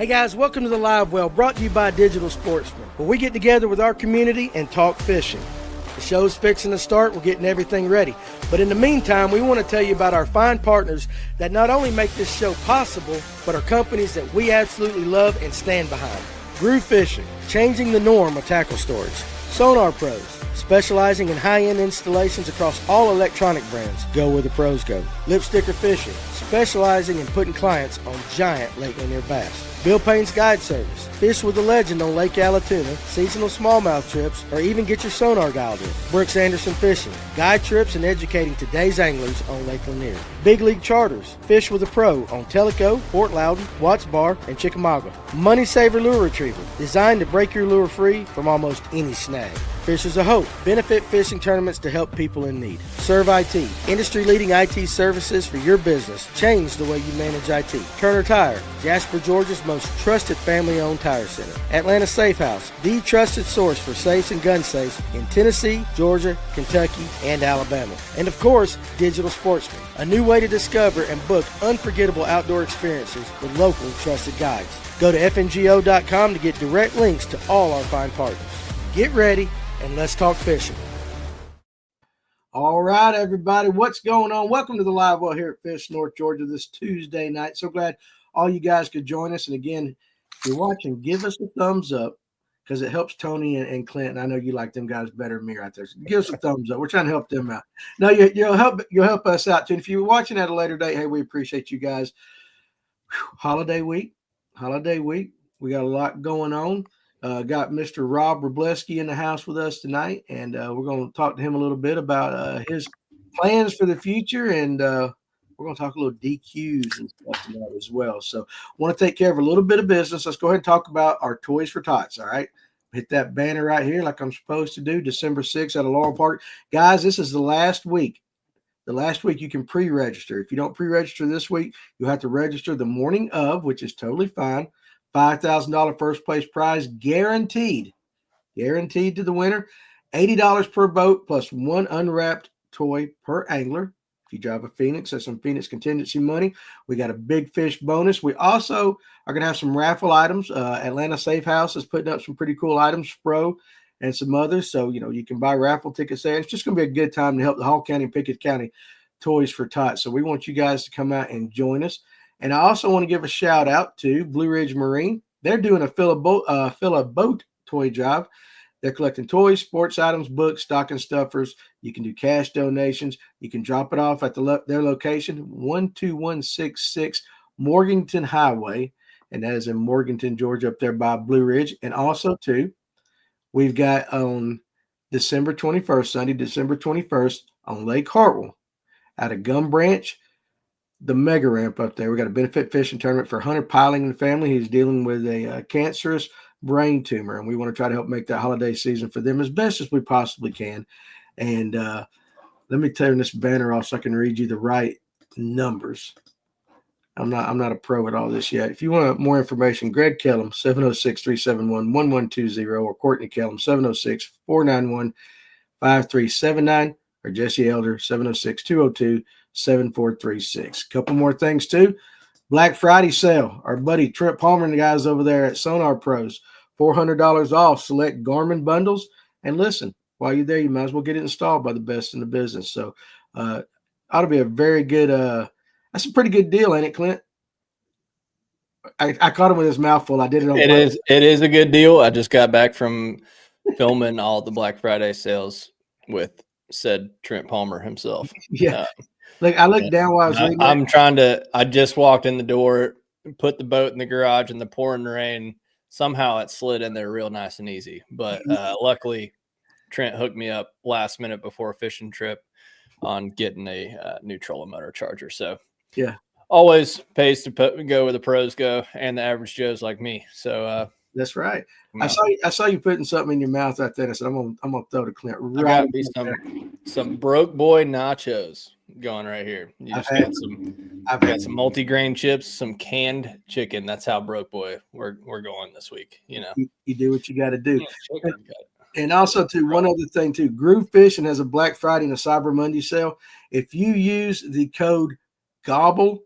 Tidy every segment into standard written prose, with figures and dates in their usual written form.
Hey guys, welcome to the Livewell, brought to you by Digital Sportsman, where we get together with our community and talk fishing. The show's fixing to start, we're getting everything ready. But in the meantime, we want to tell you about our fine partners that not only make this show possible, but are companies that we absolutely love and stand behind. Groove Fishing, changing the norm of tackle storage. Sonar Pros, specializing in high-end installations across all electronic brands. Go where the pros go. Lipsticker Fishing, specializing in putting clients on giant Lake Lanier bass. Bill Payne's Guide Service, fish with a legend on Lake Allatoona, seasonal smallmouth trips, or even get your sonar dialed in. Brooks Anderson Fishing, guide trips and educating today's anglers on Lake Lanier. Big League Charters, fish with a pro on Tellico, Fort Loudon, Watts Bar, and Chickamauga. Money Saver Lure Retriever, designed to break your lure free from almost any snag. Fishers of Hope, benefit fishing tournaments to help people in need. Serve IT, industry-leading IT services for your business. Change the way you manage IT. Turner Tire, Jasper, Georgia's most trusted family-owned tire center. Atlanta Safe House, the trusted source for safes and gun safes in Tennessee, Georgia, Kentucky, and Alabama. And of course, Digital Sportsman, a new way to discover and book unforgettable outdoor experiences with local trusted guides. Go to fngo.com to get direct links to all our fine partners. Get ready and let's talk fishing. All right, everybody, what's going on? Welcome to the Live Well here at Fish North Georgia this Tuesday night. So glad all you guys could join us. And again, if you're watching, give us a thumbs up because it helps Tony and Clint. And I know you like them guys better than me right there. So give us a thumbs up. We're trying to help them out. No, you'll help us out too. And if you're watching at a later date, hey, we appreciate you guys. Holiday week. We got a lot going on. Got Mr. Wroblewski in the house with us tonight, and we're going to talk to him a little bit about his plans for the future, and we're going to talk a little DQs and stuff tonight as well. So I want to take care of a little bit of business. Let's go ahead and talk about our Toys for Tots, all right? Hit that banner right here like I'm supposed to do, December 6th at Laurel Park. Guys, this is the last week. The last week you can pre-register. If you don't pre-register this week, you'll have to register the morning of, which is totally fine. $5,000 first place prize guaranteed to the winner. $80 per boat plus one unwrapped toy per angler. If you drive a Phoenix, that's some Phoenix contingency money. We got a big fish bonus. We also are going to have some raffle items. Atlanta Safe House is putting up some pretty cool items, Spro and some others. So, you can buy raffle tickets there. It's just going to be a good time to help the Hall County and Pickett County Toys for Tots. So we want you guys to come out and join us. And I also want to give a shout out to Blue Ridge Marine. They're doing a fill a boat toy drive. They're collecting toys, sports items, books, stocking stuffers. You can do cash donations. You can drop it off at their location, 12166 Morganton Highway, and that is in Morganton, Georgia, up there by Blue Ridge. And also, too, we've got on December 21st, Sunday, December 21st, on Lake Hartwell, out of Gum Branch, the mega ramp up there. We got a benefit fishing tournament for Hunter Piling and family. He's dealing with a cancerous brain tumor, and we want to try to help make that holiday season for them as best as we possibly can. And let me turn this banner off so I can read you the right numbers. I'm not a pro at all this yet. If you want more information, Greg Kellum, 706-371-1120, or Courtney Kellum, 706-491-5379, or Jesse Elder, 706-202-7436. Couple more things too. Black Friday sale. Our buddy Trent Palmer and the guys over there at Sonar Pros, $400 off select Garmin bundles. And listen, while you're there, you might as well get it installed by the best in the business. So ought to be a very good that's a pretty good deal, ain't it, Clint? I caught him with his mouth full. I did it on It is a good deal. I just got back from filming all the Black Friday sales with said Trent Palmer himself. Yeah. I looked down while I was reading. I just walked in the door, put the boat in the garage in the pouring rain. Somehow it slid in there real nice and easy. But luckily, Trent hooked me up last minute before a fishing trip on getting a new trolling motor charger. So, yeah, always pays to go where the pros go and the average Joes like me. So, that's right. I saw you putting something in your mouth right there. I said, I'm gonna throw to Clint. Right, I got be some broke boy nachos going right here. I've got some multi-grain chips, some canned chicken. That's how broke boy we're going this week. You do what you got to do. And also, too, one other thing, too, Groove Fishing has a Black Friday and a Cyber Monday sale. If you use the code GOBBLE,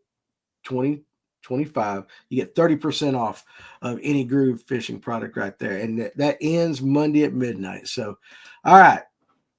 20 25. You get 30% off of any Groove fishing product right there. And that ends Monday at midnight. So, all right.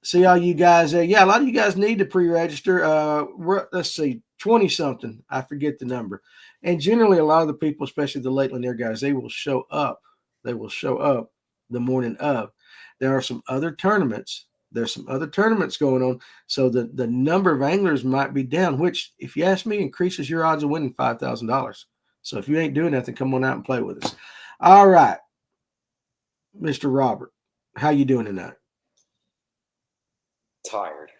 See all you guys there. Yeah, a lot of you guys need to pre-register. Let's see, 20-something. I forget the number. And generally, a lot of the people, especially the Late Lanier guys, they will show up. They will show up the morning of. There are some other tournaments. There's some other tournaments going on. So the number of anglers might be down, which, if you ask me, increases your odds of winning $5,000. So if you ain't doing nothing, come on out and play with us. All right, Mr. Robert, how you doing tonight? Tired.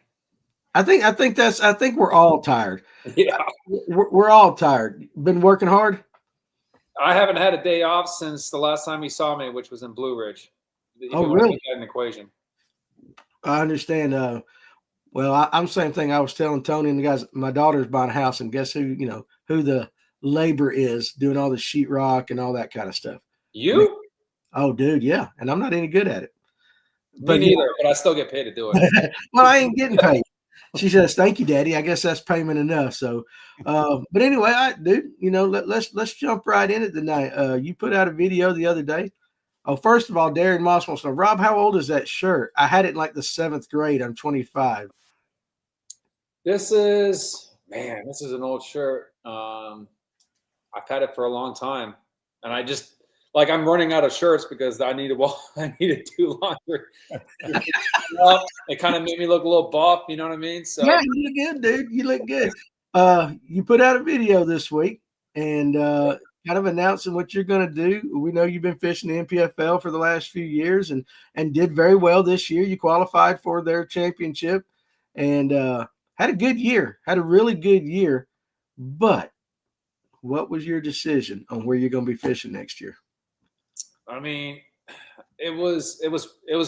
I think we're all tired. Yeah. We're all tired. Been working hard? I haven't had a day off since the last time you saw me, which was in Blue Ridge. Oh, really? Put that in equation. I understand. Well, I'm the same thing. I was telling Tony and the guys, my daughter's buying a house, and guess who the labor is doing all the sheetrock and all that kind of stuff. You? Oh, dude, yeah. And I'm not any good at it. Me neither, but I still get paid to do it. Well, I ain't getting paid. She says, "Thank you, Daddy." I guess that's payment enough. So, but anyway, dude, let's jump right in it tonight. You put out a video the other day. Oh, first of all, Darren Moss wants to know, Rob, how old is that shirt? I had it in like the 7th grade. I'm 25. This is an old shirt. I've had it for a long time, and I just I'm running out of shirts because I need to do longer. It kind of made me look a little buff, you know what I mean? So yeah, you look good, dude. You look good. You put out a video this week and kind of announcing what you're going to do. We know you've been fishing the NPFL for the last few years and did very well this year. You qualified for their championship and had a good year, had a really good year. But what was your decision on where you're going to be fishing next year? I mean, it was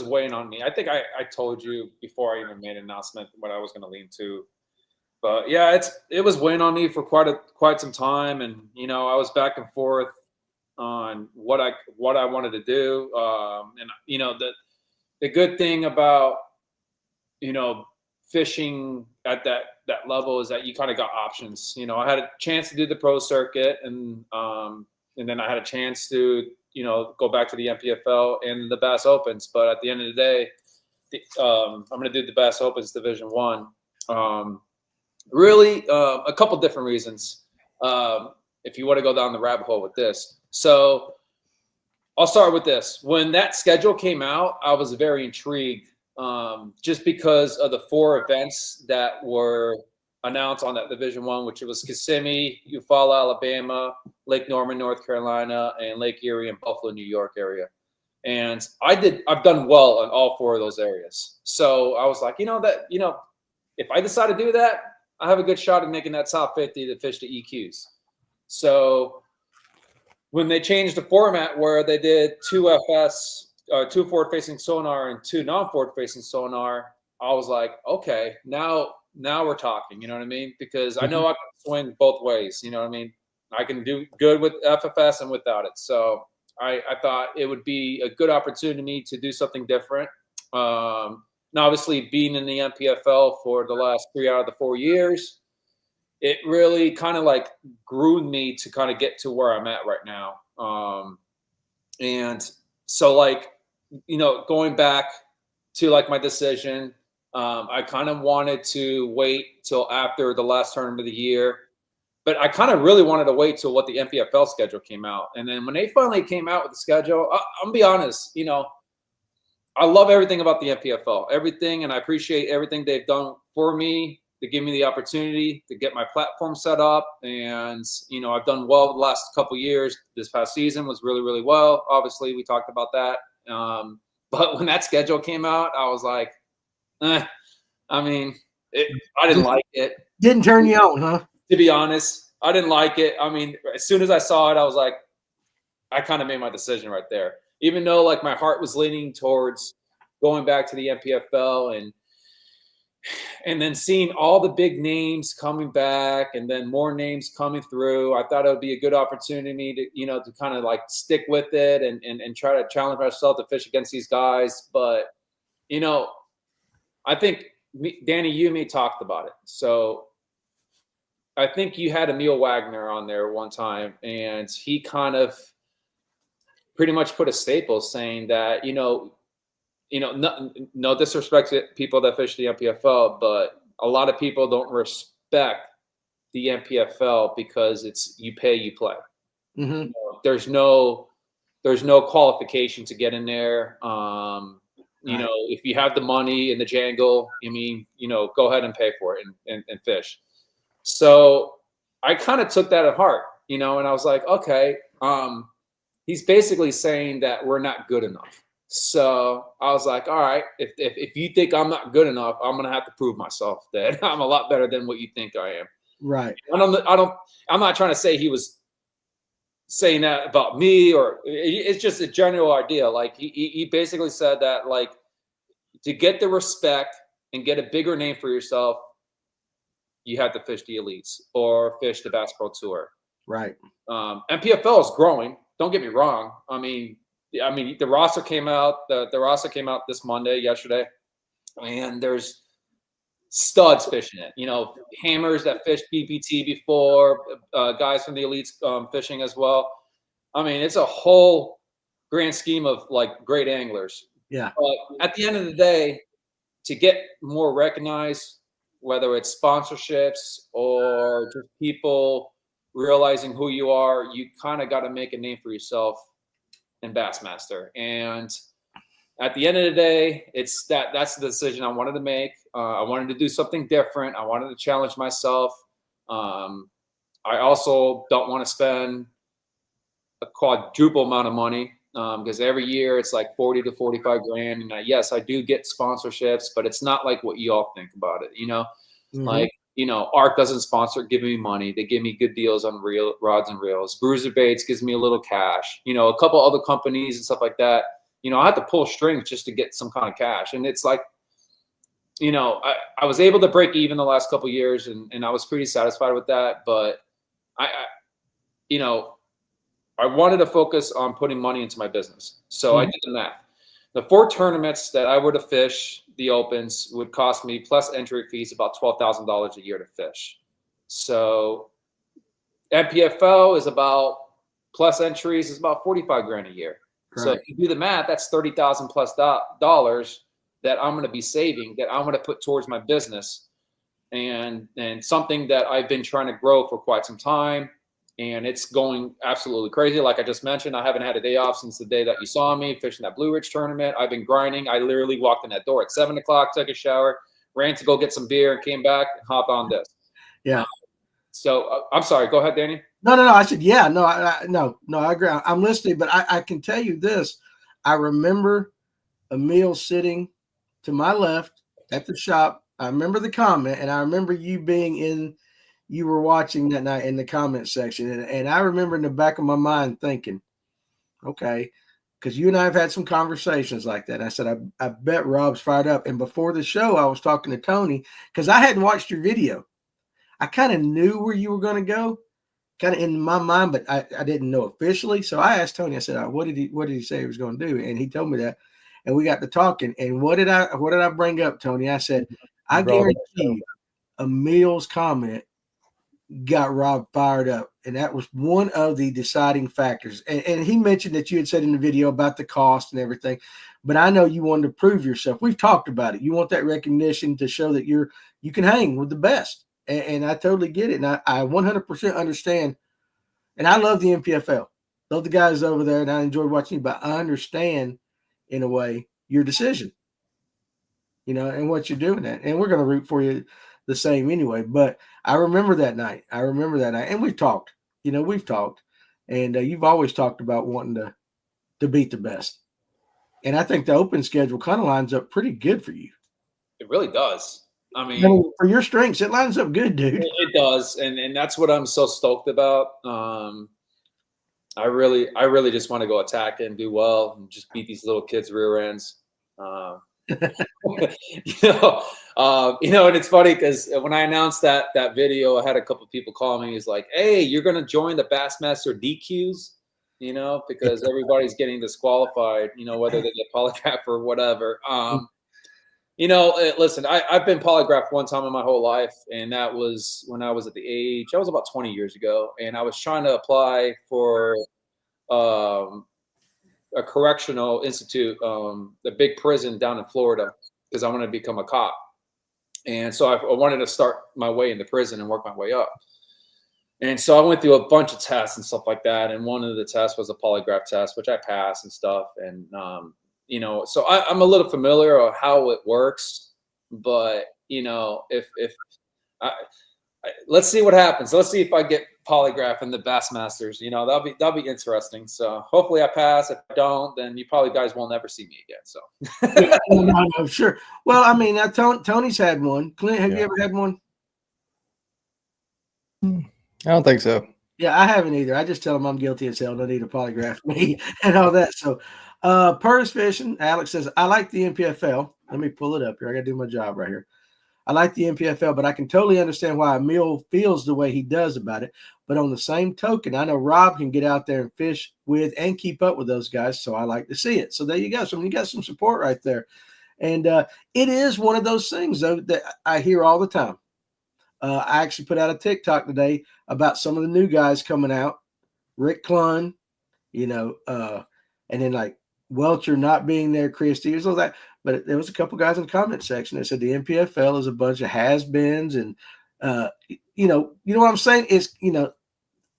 weighing on me. I think I told you before I even made an announcement what I was going to lean to. But yeah, it was weighing on me for quite some time, and I was back and forth on what I wanted to do. And the good thing about fishing at that level is that you kind of got options. I had a chance to do the pro circuit, and then I had a chance to go back to the NPFL and the Bass Opens. But at the end of the day, I'm going to do the Bass Opens Division 1. Really, a couple different reasons. If you want to go down the rabbit hole with this, so I'll start with this. When that schedule came out, I was very intrigued, just because of the 4 events that were announced on that Division 1, which was Kissimmee, Eufaula, Alabama, Lake Norman, North Carolina, and Lake Erie and Buffalo, New York area. And I've done well in all 4 of those areas. So I was like, if I decide to do that, I have a good shot at making that top 50 to fish the EQs. So when they changed the format where they did 2 FS, 2 forward-facing sonar and 2 non-forward-facing sonar, I was like, okay, now we're talking. You know what I mean? Because I know I can swing both ways. You know what I mean? I can do good with FFS and without it. So I thought it would be a good opportunity to do something different. Now, obviously, being in the NPFL for the last 3 out of the 4 years, it really kind of groomed me to kind of get to where I'm at right now. And so going back to my decision, I kind of wanted to wait till after the last tournament of the year, but I kind of really wanted to wait till what the NPFL schedule came out. And then when they finally came out with the schedule, I'm gonna be honest, I love everything about the NPFL, everything, and I appreciate everything they've done for me to give me the opportunity to get my platform set up. And, I've done well the last couple of years. This past season was really, really well. Obviously, we talked about that. But when that schedule came out, I was like, I didn't like it. Didn't turn you on, huh? To be honest, I didn't like it. I mean, as soon as I saw it, I was like, I kind of made my decision right there. Even though my heart was leaning towards going back to the NPFL and then seeing all the big names coming back and then more names coming through, I thought it would be a good opportunity to, to kind of stick with it and try to challenge myself to fish against these guys. But, I think Danny, you and me talked about it. So I think you had Emil Wagner on there one time, and he kind of pretty much put a staple saying that, no disrespect to people that fish the NPFL, but a lot of people don't respect the NPFL because it's you pay, you play. Mm-hmm. There's no qualification to get in there. Right. If you have the money and the jangle, go ahead and pay for it and fish. So I kind of took that at heart, and I was like, okay, he's basically saying that we're not good enough. So I was like, all right, if you think I'm not good enough, I'm gonna have to prove myself that I'm a lot better than what you think I am. Right. I'm not trying to say he was saying that about me, or it's just a general idea. Like he basically said that, like, to get the respect and get a bigger name for yourself, you have to fish the elites or fish the Bass Pro Tour. Right. NPFL is growing. Don't get me wrong. I mean, the roster came out. The roster came out yesterday, and there's studs fishing it. Hammers that fished BPT before, guys from the elites fishing as well. I mean, it's a whole grand scheme of like great anglers. Yeah. But at the end of the day, to get more recognized, whether it's sponsorships or just people realizing who you are, you kind of got to make a name for yourself in Bassmaster. And at the end of the day, that's the decision I wanted to make. I wanted to do something different. I wanted to challenge myself. I also don't want to spend a quadruple amount of money because every year it's like 40 to 45 grand. And yes, I do get sponsorships, but it's not like what you all think about it. Mm-hmm. Like, ARC doesn't sponsor, give me money. They give me good deals on rods and reels. Bruiser Baits gives me a little cash. A couple other companies and stuff like that. I had to pull strings just to get some kind of cash. And it's like, I was able to break even the last couple of years, and I was pretty satisfied with that. But I wanted to focus on putting money into my business. So I did the math. The 4 tournaments that I were to fish, the Opens, would cost me plus entry fees about $12,000 a year to fish. So NPFL is about plus entries is about 45 grand a year. Right. So if you do the math, that's $30,000 plus dollars that I'm going to be saving, that I'm going to put towards my business, and something that I've been trying to grow for quite some time. And it's going absolutely crazy. Like I just mentioned, I haven't had a day off since the day that you saw me fishing that Blue Ridge tournament. I've been grinding. I literally walked in that door at 7 o'clock, took a shower, ran to go get some beer, and came back and hopped on this. Yeah. So I'm sorry. Go ahead, Danny. No. I said, yeah, no, I agree. I'm listening, but I can tell you this. I remember Emil sitting to my left at the shop. I remember the comment, and I remember you were watching that night in the comment section. And I remember in the back of my mind thinking, okay, because you and I have had some conversations like that. And I said, I bet Rob's fired up. And before the show, I was talking to Tony because I hadn't watched your video. I kind of knew where you were going to go, kind of in my mind, but I didn't know officially. So I asked Tony, I said, what did he say he was going to do? And he told me that. And we got to talking. And what did I bring up, Tony? I said, I guarantee you Emil's comment got Rob fired up, and that was one of the deciding factors. And he mentioned that you had said in the video about the cost and everything, but I know you wanted to prove yourself. We've talked about it. You want that recognition to show that you can hang with the best, and I totally get it. And I 100% understand. And I love the NPFL, love the guys over there, and I enjoy watching you. But I understand, in a way, your decision, and what you're doing at, and we're going to root for you the same anyway. But I remember that night. And we've talked. And you've always talked about wanting to beat the best. And I think the Open schedule kind of lines up pretty good for you. It really does. I mean, for your strengths, it lines up good, dude. It does, and that's what I'm so stoked about. I really just want to go attack and do well and just beat these little kids' rear ends. And it's funny because when I announced that video, I had a couple of people call me. He's like, "Hey, you're going to join the Bassmaster DQs, because everybody's getting disqualified, whether they get polygraph or whatever." Listen, I've been polygraphed one time in my whole life, and that was when I was at the age, that was about 20 years ago, and I was trying to apply for a correctional institute, the big prison down in Florida, because I wanted to become a cop. And so I wanted to start my way into prison and work my way up. And so I went through a bunch of tests and stuff like that. And one of the tests was a polygraph test, which I passed and stuff. And, so I'm a little familiar with how it works. But, let's see what happens. Let's see if I get polygraph in the Bassmasters. That'll be interesting. So hopefully I pass. If I don't, then you probably guys won't ever see me again. So no, sure. Well, I mean, Tony's had one. Clint, have you ever had one? I don't think so. Yeah, I haven't either. I just tell them I'm guilty as hell. No need to polygraph me and all that. So, purse fishing. Alex says, I like the NPFL. Let me pull it up here. I got to do my job right here. I like the NPFL, but I can totally understand why Emil feels the way he does about it. But on the same token, I know Rob can get out there and fish with and keep up with those guys, so I like to see it. So there you go. So you got some support right there. And it is one of those things, though, that I hear all the time. I actually put out a TikTok today about some of the new guys coming out, Rick Clunn, and then like Welcher not being there, Christie, all that. But there was a couple guys in the comment section that said the NPFL is a bunch of has-beens, and you know what I'm saying? It's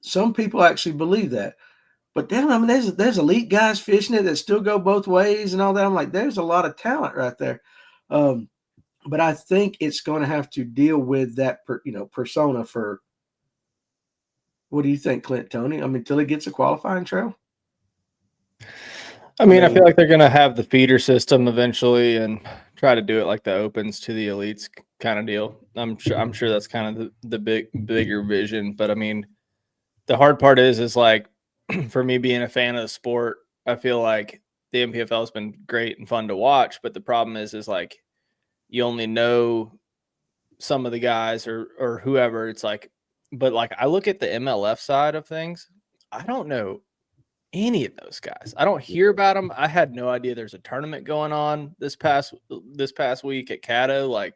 some people actually believe that. But damn, I mean, there's elite guys fishing it that still go both ways and all that. I'm like, there's a lot of talent right there. But I think it's going to have to deal with that, persona for. What do you think, Clint, Tony? I mean, until it gets a qualifying trail. I mean, I feel like they're going to have the feeder system eventually and try to do it like the opens to the elites kind of deal. I'm sure that's kind of the bigger vision. But I mean, the hard part is like, for me being a fan of the sport, I feel like the NPFL has been great and fun to watch. But the problem is like, you only know some of the guys or whoever. It's like, but like I look at the MLF side of things, I don't know any of those guys. I don't hear about them. I had no idea there's a tournament going on this past week at Caddo. Like,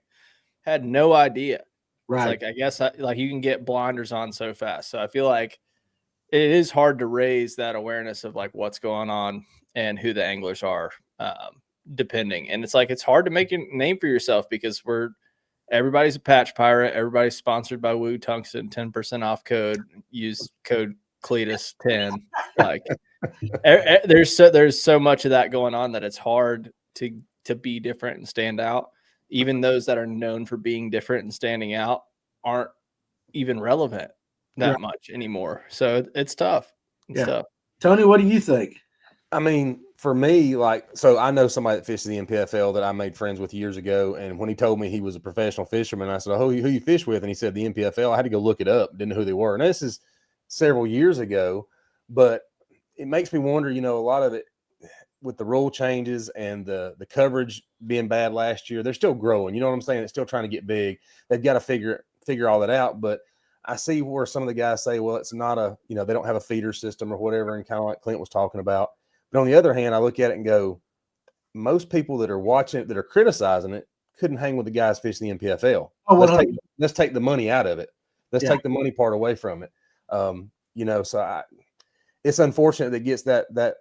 had no idea. Right. It's like, I guess like you can get blinders on so fast. So I feel like it is hard to raise that awareness of like what's going on and who the anglers are, depending. And it's like, it's hard to make a name for yourself because everybody's a patch pirate. Everybody's sponsored by Woo Tungsten, 10% off code. Use code Cletus 10. Like there's so much of that going on that it's hard to be different and stand out. Even those that are known for being different and standing out aren't even relevant that much anymore. So it's tough. It's tough. Tony, what do you think? I mean, for me, so I know somebody that fishes the NPFL that I made friends with years ago. And when he told me he was a professional fisherman, I said, "Oh, who you fish with?" And he said, "The NPFL." I had to go look it up. Didn't know who they were. And this is several years ago, but it makes me wonder, a lot of it with the rule changes and the coverage being bad last year, they're still growing. You know what I'm saying? It's still trying to get big. They've got to figure all that out. But I see where some of the guys say, well, it's not they don't have a feeder system or whatever. And kind of like Clint was talking about. But on the other hand, I look at it and go, most people that are watching it, that are criticizing it, couldn't hang with the guys fishing the NPFL. Oh, let's take the money out of it. Let's take the money part away from it. So it's unfortunate that it gets that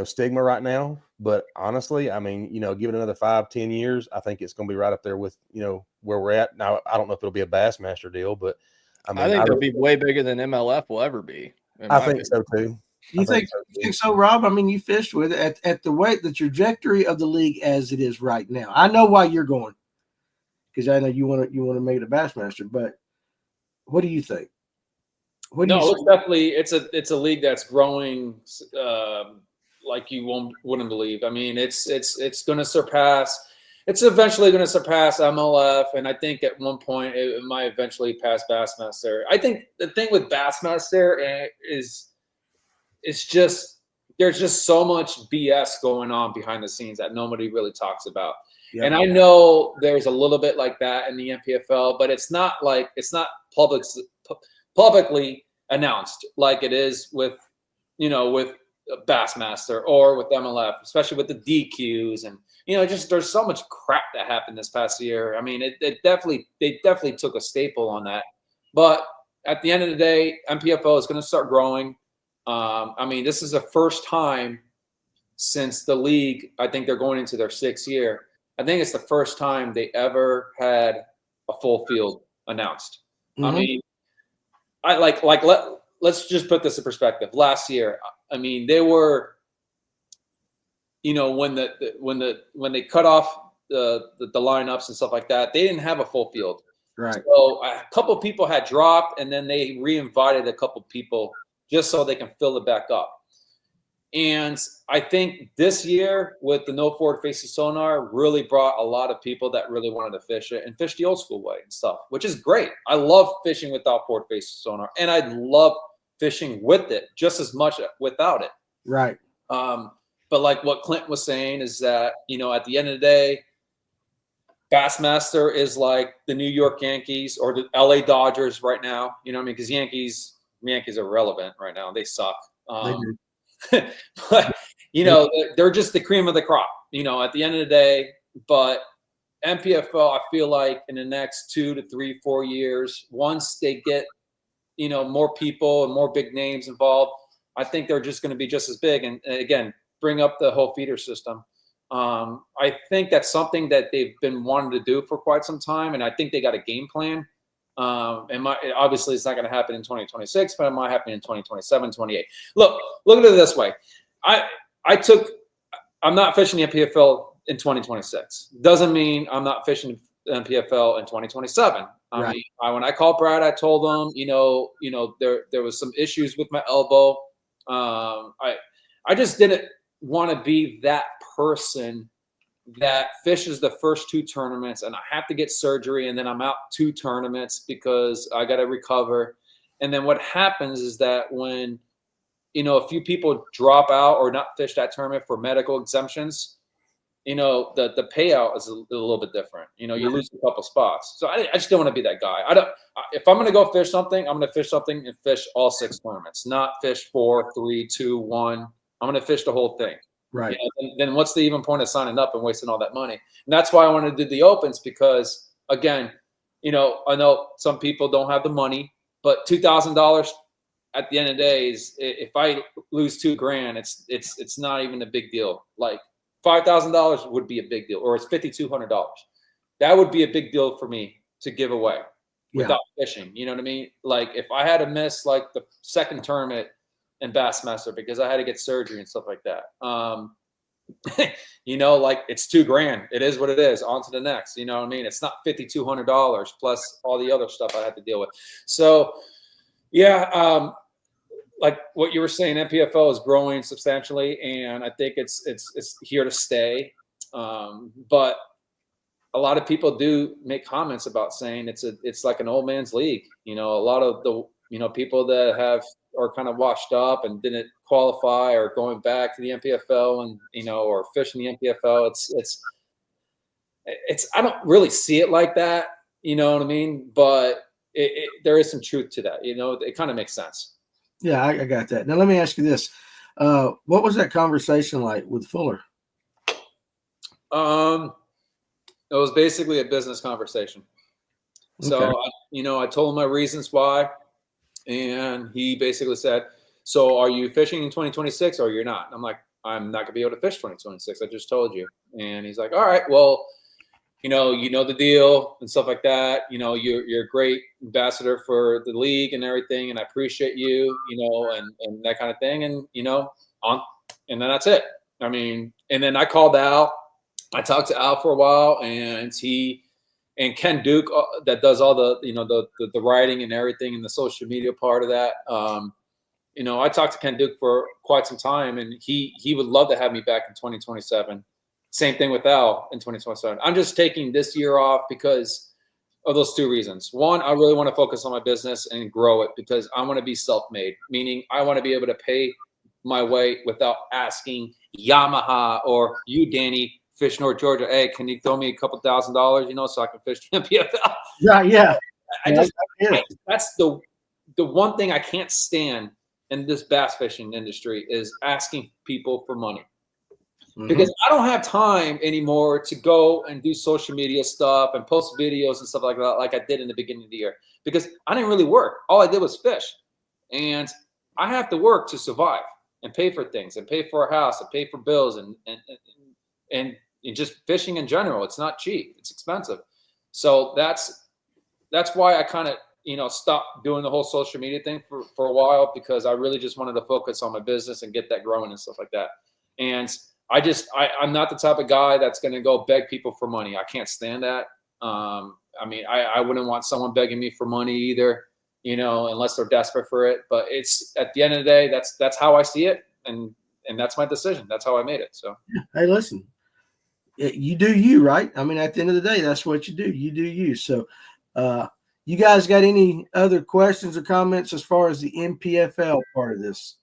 stigma right now. But honestly, I mean, give it another 5-10 years, I think it's going to be right up there with, where we're at now. I don't know if it'll be a Bassmaster deal, but I think it'll be way bigger than MLF will ever be. I think so too. You think so, Rob? I mean, you fished with it at the trajectory of the league as it is right now. I know why you're going, because I know you want to make it a Bassmaster. But what do you think? It's definitely it's a league that's growing like you wouldn't believe. I mean, it's going to surpass. It's eventually going to surpass MLF, and I think at one point it might eventually pass Bassmaster. I think the thing with Bassmaster is. It's just there's just so much BS going on behind the scenes that nobody really talks about. Yep. And I know there's a little bit like that in the NPFL, but it's not publicly announced like it is with Bassmaster or with MLF, especially with the DQs and just there's so much crap that happened this past year. I mean, they definitely took a staple on that. But at the end of the day, NPFL is going to start growing. I mean, this is the first time since the league. I think they're going into their 6th year. I think it's the first time they ever had a full field announced. I mean, let's just put this in perspective. Last year, I mean, they were, when they cut off the lineups and stuff like that, they didn't have a full field. Right. So a couple people had dropped, and then they re-invited a couple people just so they can fill it back up. And I think this year with the no forward-facing sonar really brought a lot of people that really wanted to fish it and fish the old school way and stuff, which is great. I love fishing without forward-facing sonar, and I love fishing with it just as much without it. Right. But like what Clint was saying is that, at the end of the day, Bassmaster is like the New York Yankees or the LA Dodgers right now. You know what I mean? Because Yankees are relevant right now. They suck. They do. But, they're just the cream of the crop, at the end of the day. But NPFL, I feel like in the next 2 to 3, 4 years, once they get, more people and more big names involved, I think they're just going to be just as big. And again, bring up the whole feeder system. I think that's something that they've been wanting to do for quite some time, and I think they got a game plan. Obviously, it's not going to happen in 2026, but it might happen in 2027, 28. Look at it this way. I'm not fishing the NPFL in 2026. Doesn't mean I'm not fishing the NPFL in 2027. I mean, when I called Brad, I told him, there was some issues with my elbow. I just didn't want to be that person that fishes the first 2 tournaments and I have to get surgery and then I'm out 2 tournaments because I got to recover. And then what happens is that when, a few people drop out or not fish that tournament for medical exemptions, the payout is a little bit different. You lose a couple spots. So I just don't want to be that guy. If I'm going to go fish something, I'm going to fish something and fish all 6 tournaments, not fish 4, 3, 2, 1. I'm going to fish the whole thing. Right. Then what's the even point of signing up and wasting all that money? And that's why I wanted to do the opens because, again, I know some people don't have the money, but $2,000 at the end of the day is if I lose $2,000, it's not even a big deal. Like $5,000 would be a big deal, or it's $5,200. That would be a big deal for me to give away without fishing. You know what I mean? Like if I had to miss like the 2nd tournament in Bassmaster because I had to get surgery and stuff like that. Like it's $2,000. It is what it is. On to the next. You know what I mean? It's not $5,200 plus all the other stuff I had to deal with. So, like what you were saying, NPFL is growing substantially, and I think it's here to stay. But a lot of people do make comments about saying it's like an old man's league. A lot of the people that are kind of washed up and didn't qualify or going back to the NPFL and or fishing the NPFL. It's I don't really see it like that. You know what I mean? But there is some truth to that. It kind of makes sense. Yeah, I got that. Now let me ask you this: what was that conversation like with Fuller? It was basically a business conversation. Okay. So I told him my reasons why, and he basically said, "So are you fishing in 2026 or you're not?" I'm like, "I'm not gonna be able to fish 2026. I just told you." And he's like, "All right, well, you know the deal and stuff like that. You're a great ambassador for the league and everything, and I appreciate you, and that kind of thing. And and then that's it. I mean, and then I called Al. I talked to Al for a while, and and Ken Duke that does all the the writing and everything and the social media part of that. I talked to Ken Duke for quite some time, and he would love to have me back in 2027. Same thing with Al in 2027. I'm just taking this year off because of those 2 reasons. One, I really want to focus on my business and grow it because I want to be self-made, meaning I want to be able to pay my way without asking Yamaha or you, Danny, Fish North Georgia, hey, can you throw me a couple $1,000, so I can fish the NPFL? Yeah. That's the one thing I can't stand in this bass fishing industry is asking people for money. Mhm. Because I don't have time anymore to go and do social media stuff and post videos and stuff like that, like I did in the beginning of the year, because I didn't really work. All I did was fish, and I have to work to survive and pay for things and pay for a house and pay for bills and just fishing in general. It's not cheap. It's expensive. So that's why I kind of, stopped doing the whole social media thing for a while, because I really just wanted to focus on my business and get that growing and stuff like that. And I'm not the type of guy that's going to go beg people for money. I can't stand that. I wouldn't want someone begging me for money either, unless they're desperate for it. But it's, at the end of the day, that's how I see it. And that's my decision. That's how I made it. So, hey, listen, you do you, right? I mean, at the end of the day, that's what you do. You do you. So, you guys got any other questions or comments as far as the NPFL part of this?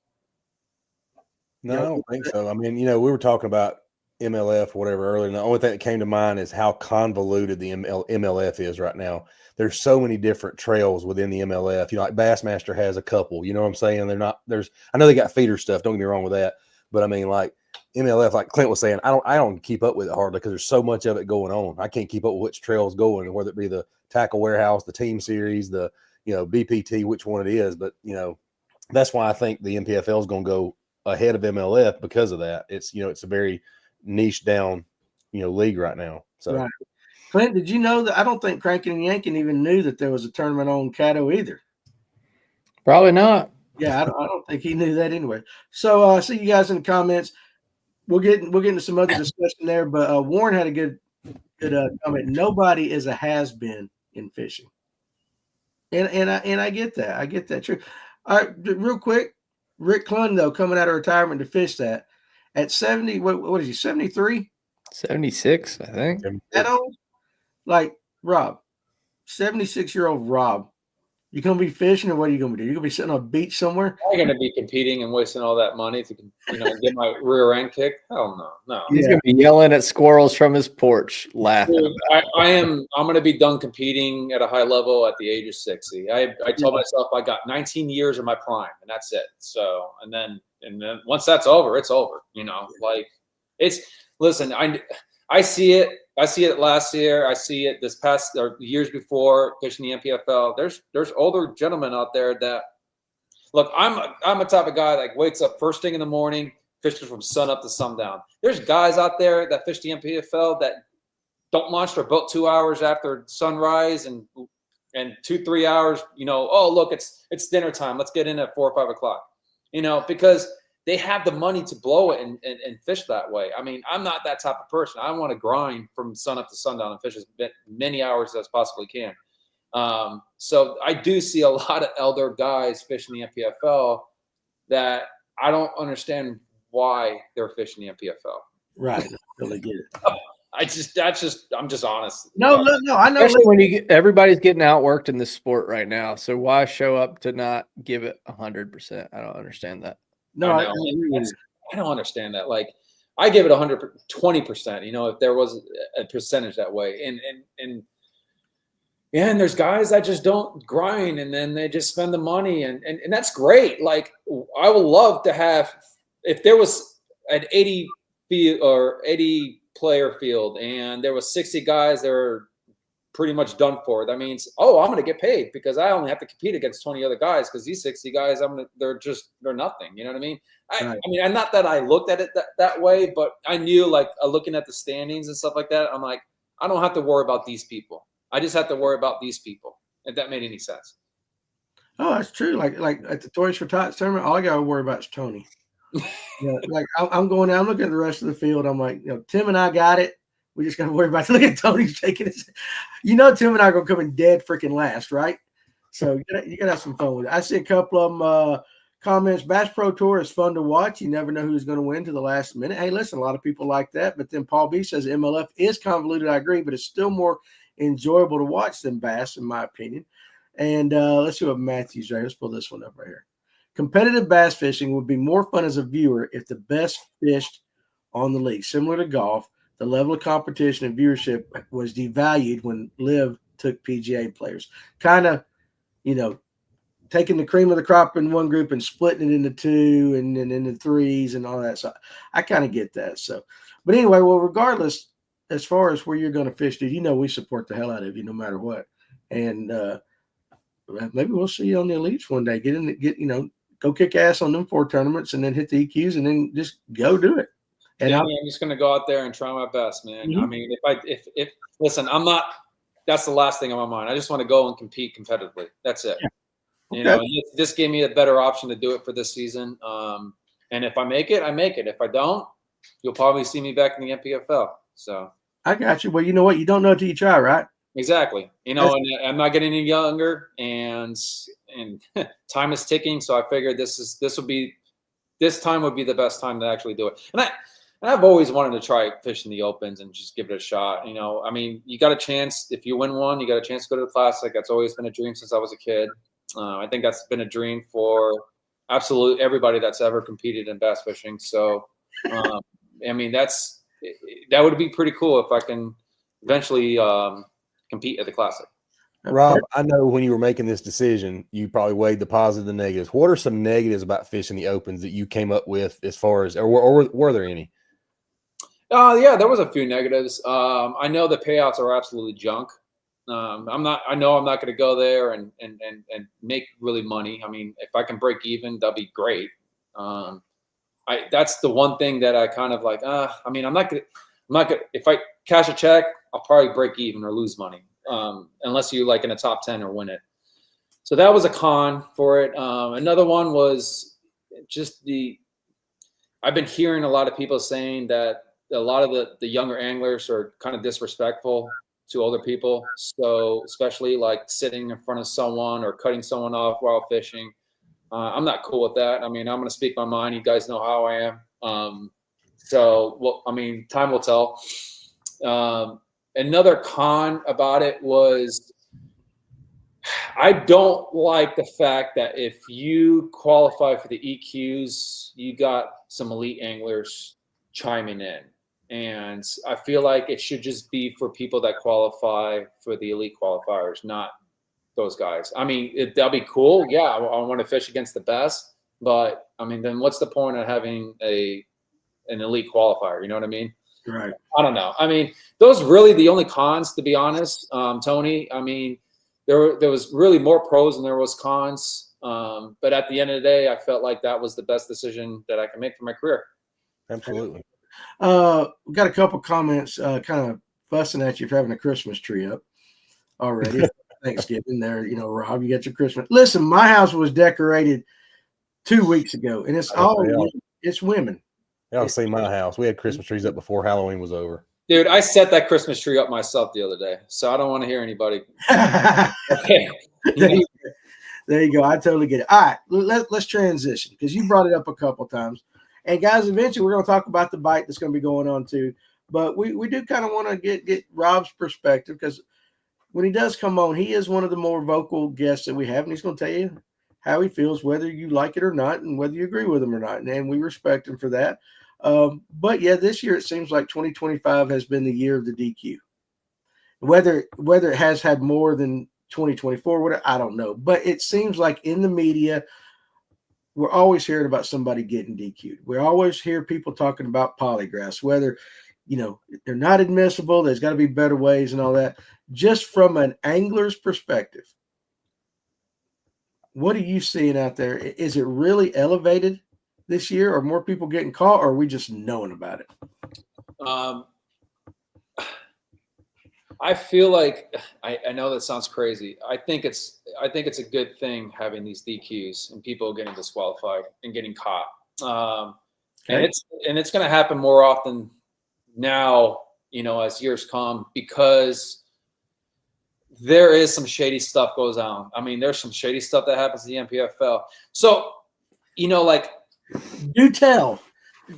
No, I don't think so. I mean, we were talking about MLF or whatever earlier, and the only thing that came to mind is how convoluted the MLF is right now. There's so many different trails within the MLF. Like Bassmaster has a couple. You know what I'm saying? I know they got feeder stuff. Don't get me wrong with that, but I mean, like MLF, like Clint was saying, I don't keep up with it hardly because there's so much of it going on. I can't keep up with which trail's going, whether it be the Tackle Warehouse, the Team Series, the BPT, which one it is. But that's why I think the NPFL is going to go ahead of MLF because of that. It's it's a very niche down league right now. So, right. Clint, did you know that? I don't think Crankin' and Yankin even knew that there was a tournament on Caddo either. Probably not. Yeah, I don't think he knew that anyway. So, see you guys in the comments. We'll get into some other discussion there, but Warren had a good comment. Nobody is a has-been in fishing, and I get that. I get that. True. All right, real quick, Rick Clun though coming out of retirement to fish that at 70. What is he? 73? 76, I think. That old? Like Rob, 76-year-old Rob. You gonna be fishing, or what are you gonna do? You gonna be sitting on a beach somewhere? I'm going to be competing and wasting all that money to, get my rear end kicked. Hell no. He's gonna be yelling at squirrels from his porch, laughing. Dude, I'm going to be done competing at a high level at the age of 60. I told myself I got 19 years of my prime, and that's it. So, and then once that's over, it's over. Like listen, I see it. I see it last year. I see it this past or years before fishing the NPFL. There's older gentlemen out there that look. I'm a type of guy that wakes up first thing in the morning, fishes from sun up to sundown. There's guys out there that fish the NPFL that don't launch their boat 2 hours after sunrise and 2-3 hours. Oh look, it's dinner time. Let's get in at 4 or 5 o'clock. Because they have the money to blow it and fish that way. I mean, I'm not that type of person. I want to grind from sun up to sundown and fish as many hours as possibly can. So I do see a lot of elder guys fishing the NPFL that I don't understand why they're fishing the NPFL. Right. I really get it. I'm just honest. No, I know. Especially when everybody's getting outworked in this sport right now. So why show up to not give it 100%? I don't understand that. No, I don't understand that. Like, I give it 120%. If there was a percentage that way, and there's guys that just don't grind, and then they just spend the money, and that's great. Like, I would love to have, if there was an 80 player field, and there was 60 guys that are pretty much done for. That means, I'm going to get paid because I only have to compete against 20 other guys because these 60 guys, they're nothing. You know what I mean? Right. I mean, and not that I looked at it that way, but I knew, like, looking at the standings and stuff like that, I'm like, I don't have to worry about these people. I just have to worry about these people, if that made any sense. Oh, that's true. Like at the Toys for Tots tournament, all I got to worry about is Tony. Like I'm going down, I'm looking at the rest of the field. I'm like, Tim and I got it. We just got to worry about look at Tony's taking it. Tim and I are going to come in dead freaking last, right? So you got to have some fun with it. I see a couple of them comments. Bass Pro Tour is fun to watch. You never know who's going to win to the last minute. Hey, listen, a lot of people like that. But then Paul B says MLF is convoluted. I agree, but it's still more enjoyable to watch than bass, in my opinion. And let's see what Matthew's right. Let's pull this one up right here. Competitive bass fishing would be more fun as a viewer if the best fished on the league. Similar to golf, the level of competition and viewership was devalued when Liv took PGA players. Kind of, taking the cream of the crop in one group and splitting it into two and then into threes and all that. So I kind of get that. So, but anyway, well, regardless, as far as where you're going to fish, dude, we support the hell out of you no matter what. And maybe we'll see you on the elites one day. Go kick ass on them 4 tournaments and then hit the EQs and then just go do it. And I'm just going to go out there and try my best, man. Mm-hmm. I mean, if listen, I'm not. That's the last thing on my mind. I just want to go and compete competitively. That's it. Yeah. Okay. This gave me a better option to do it for this season. And if I make it, I make it. If I don't, you'll probably see me back in the NPFL. So I got you. Well, you know what? You don't know until you try, right? Exactly. And I'm not getting any younger, and time is ticking. So I figured this time would be the best time to actually do it. And I've always wanted to try fishing the opens and just give it a shot. I mean, you got a chance. If you win one, you got a chance to go to the Classic. That's always been a dream since I was a kid. I think that's been a dream for absolutely everybody that's ever competed in bass fishing. So, I mean, that would be pretty cool if I can eventually compete at the Classic. Rob, I know when you were making this decision, you probably weighed the positives and negatives. What are some negatives about fishing the opens that you came up with as far as, or were there any? Yeah, there was a few negatives. I know the payouts are absolutely junk. I know I'm not going to go there and make really money. I mean, if I can break even, that'd be great. That's the one thing that I kind of like. I mean, I'm not gonna. If I cash a check, I'll probably break even or lose money, unless you like in the top 10 or win it. So that was a con for it. Another one was just I've been hearing a lot of people saying that a lot of the younger anglers are kind of disrespectful to older people. So especially like sitting in front of someone or cutting someone off while fishing. I'm not cool with that. I mean, I'm going to speak my mind. You guys know how I am. I mean, time will tell. Another con about it was I don't like the fact that if you qualify for the EQs, you got some elite anglers chiming in. And I feel like it should just be for people that qualify for the elite qualifiers, not those guys. I mean, that'll be cool. Yeah, I want to fish against the best. But, I mean, then what's the point of having an elite qualifier? You know what I mean? Right. I don't know. I mean, those are really the only cons, to be honest, Tony. I mean, there was really more pros than there was cons. But at the end of the day, I felt like that was the best decision that I can make for my career. Absolutely. We got a couple comments kind of fussing at you for having a Christmas tree up already. Thanksgiving there, Rob, you got your Christmas. Listen, my house was decorated 2 weeks ago, and it's women. Y'all see my house. We had Christmas trees up before Halloween was over. Dude, I set that Christmas tree up myself the other day, so I don't want to hear anybody. Okay. There you go. I totally get it. All right, let's transition because you brought it up a couple times. And guys, eventually we're going to talk about the bite that's going to be going on too. But we do kind of want to get Rob's perspective because when he does come on, he is one of the more vocal guests that we have, and he's going to tell you how he feels, whether you like it or not, and whether you agree with him or not. And we respect him for that. But yeah, this year it seems like 2025 has been the year of the DQ. Whether it has had more than 2024, I don't know. But it seems like in the media, we're always hearing about somebody getting DQ'd. We always hear people talking about polygraphs, whether, they're not admissible, there's got to be better ways and all that. Just from an angler's perspective, what are you seeing out there? Is it really elevated this year? Are more people getting caught, or are we just knowing about it? I feel like I know that sounds crazy. I think it's a good thing having these DQs and people getting disqualified and getting caught. And it's going to happen more often now, as years come, because there is some shady stuff goes on. I mean, there's some shady stuff that happens in the NPFL. So, like, do tell.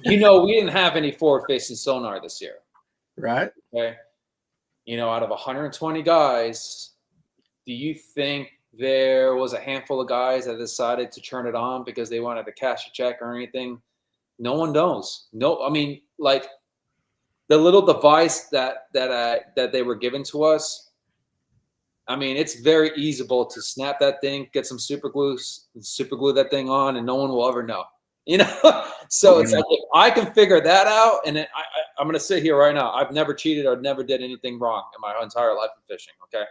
We didn't have any forward-facing sonar this year, right? Okay. Out of 120 guys, do you think there was a handful of guys that decided to turn it on because they wanted to cash a check or anything? No one knows. No, I mean, like the little device that they were given to us, I mean, it's very easable to snap that thing, get some super glue that thing on, and no one will ever know. You know, so it's like if I can figure that out, and then I'm going to sit here right now. I've never cheated or never did anything wrong in my entire life of fishing. Okay,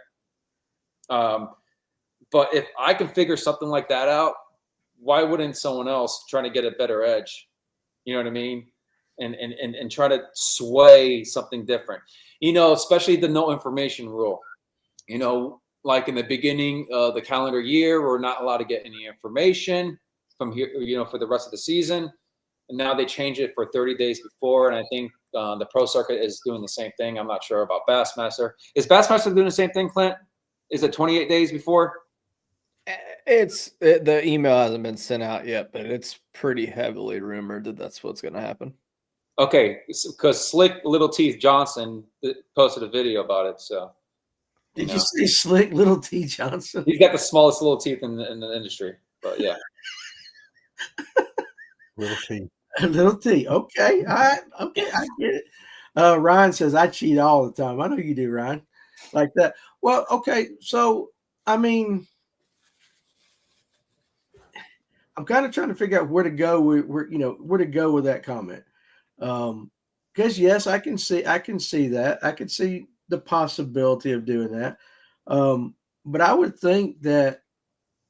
but if I can figure something like that out, why wouldn't someone else try to get a better edge? You know what I mean? And try to sway something different. You know, especially the no information rule. You know, like in the beginning of the calendar year, we're not allowed to get any information from here, you know, for the rest of the season. And now they change it for 30 days before. And I think the pro circuit is doing the same thing. I'm not sure about Bassmaster. Is Bassmaster doing the same thing, Clint? Is it 28 days before? The email hasn't been sent out yet, but it's pretty heavily rumored that that's what's going to happen. Okay, because Slick Little Teeth Johnson posted a video about it. So, did you say Slick Little T Johnson? He's got the smallest little teeth in the industry. But yeah, Little T. Little T. Okay, all right. Okay, I get it. Ryan says I cheat all the time. I know you do, Ryan. Like that. Well, okay. So, I mean, I'm kind of trying to figure out where to go. Where to go with that comment. Because yes, I can see that. I could see the possibility of doing that. But I would think that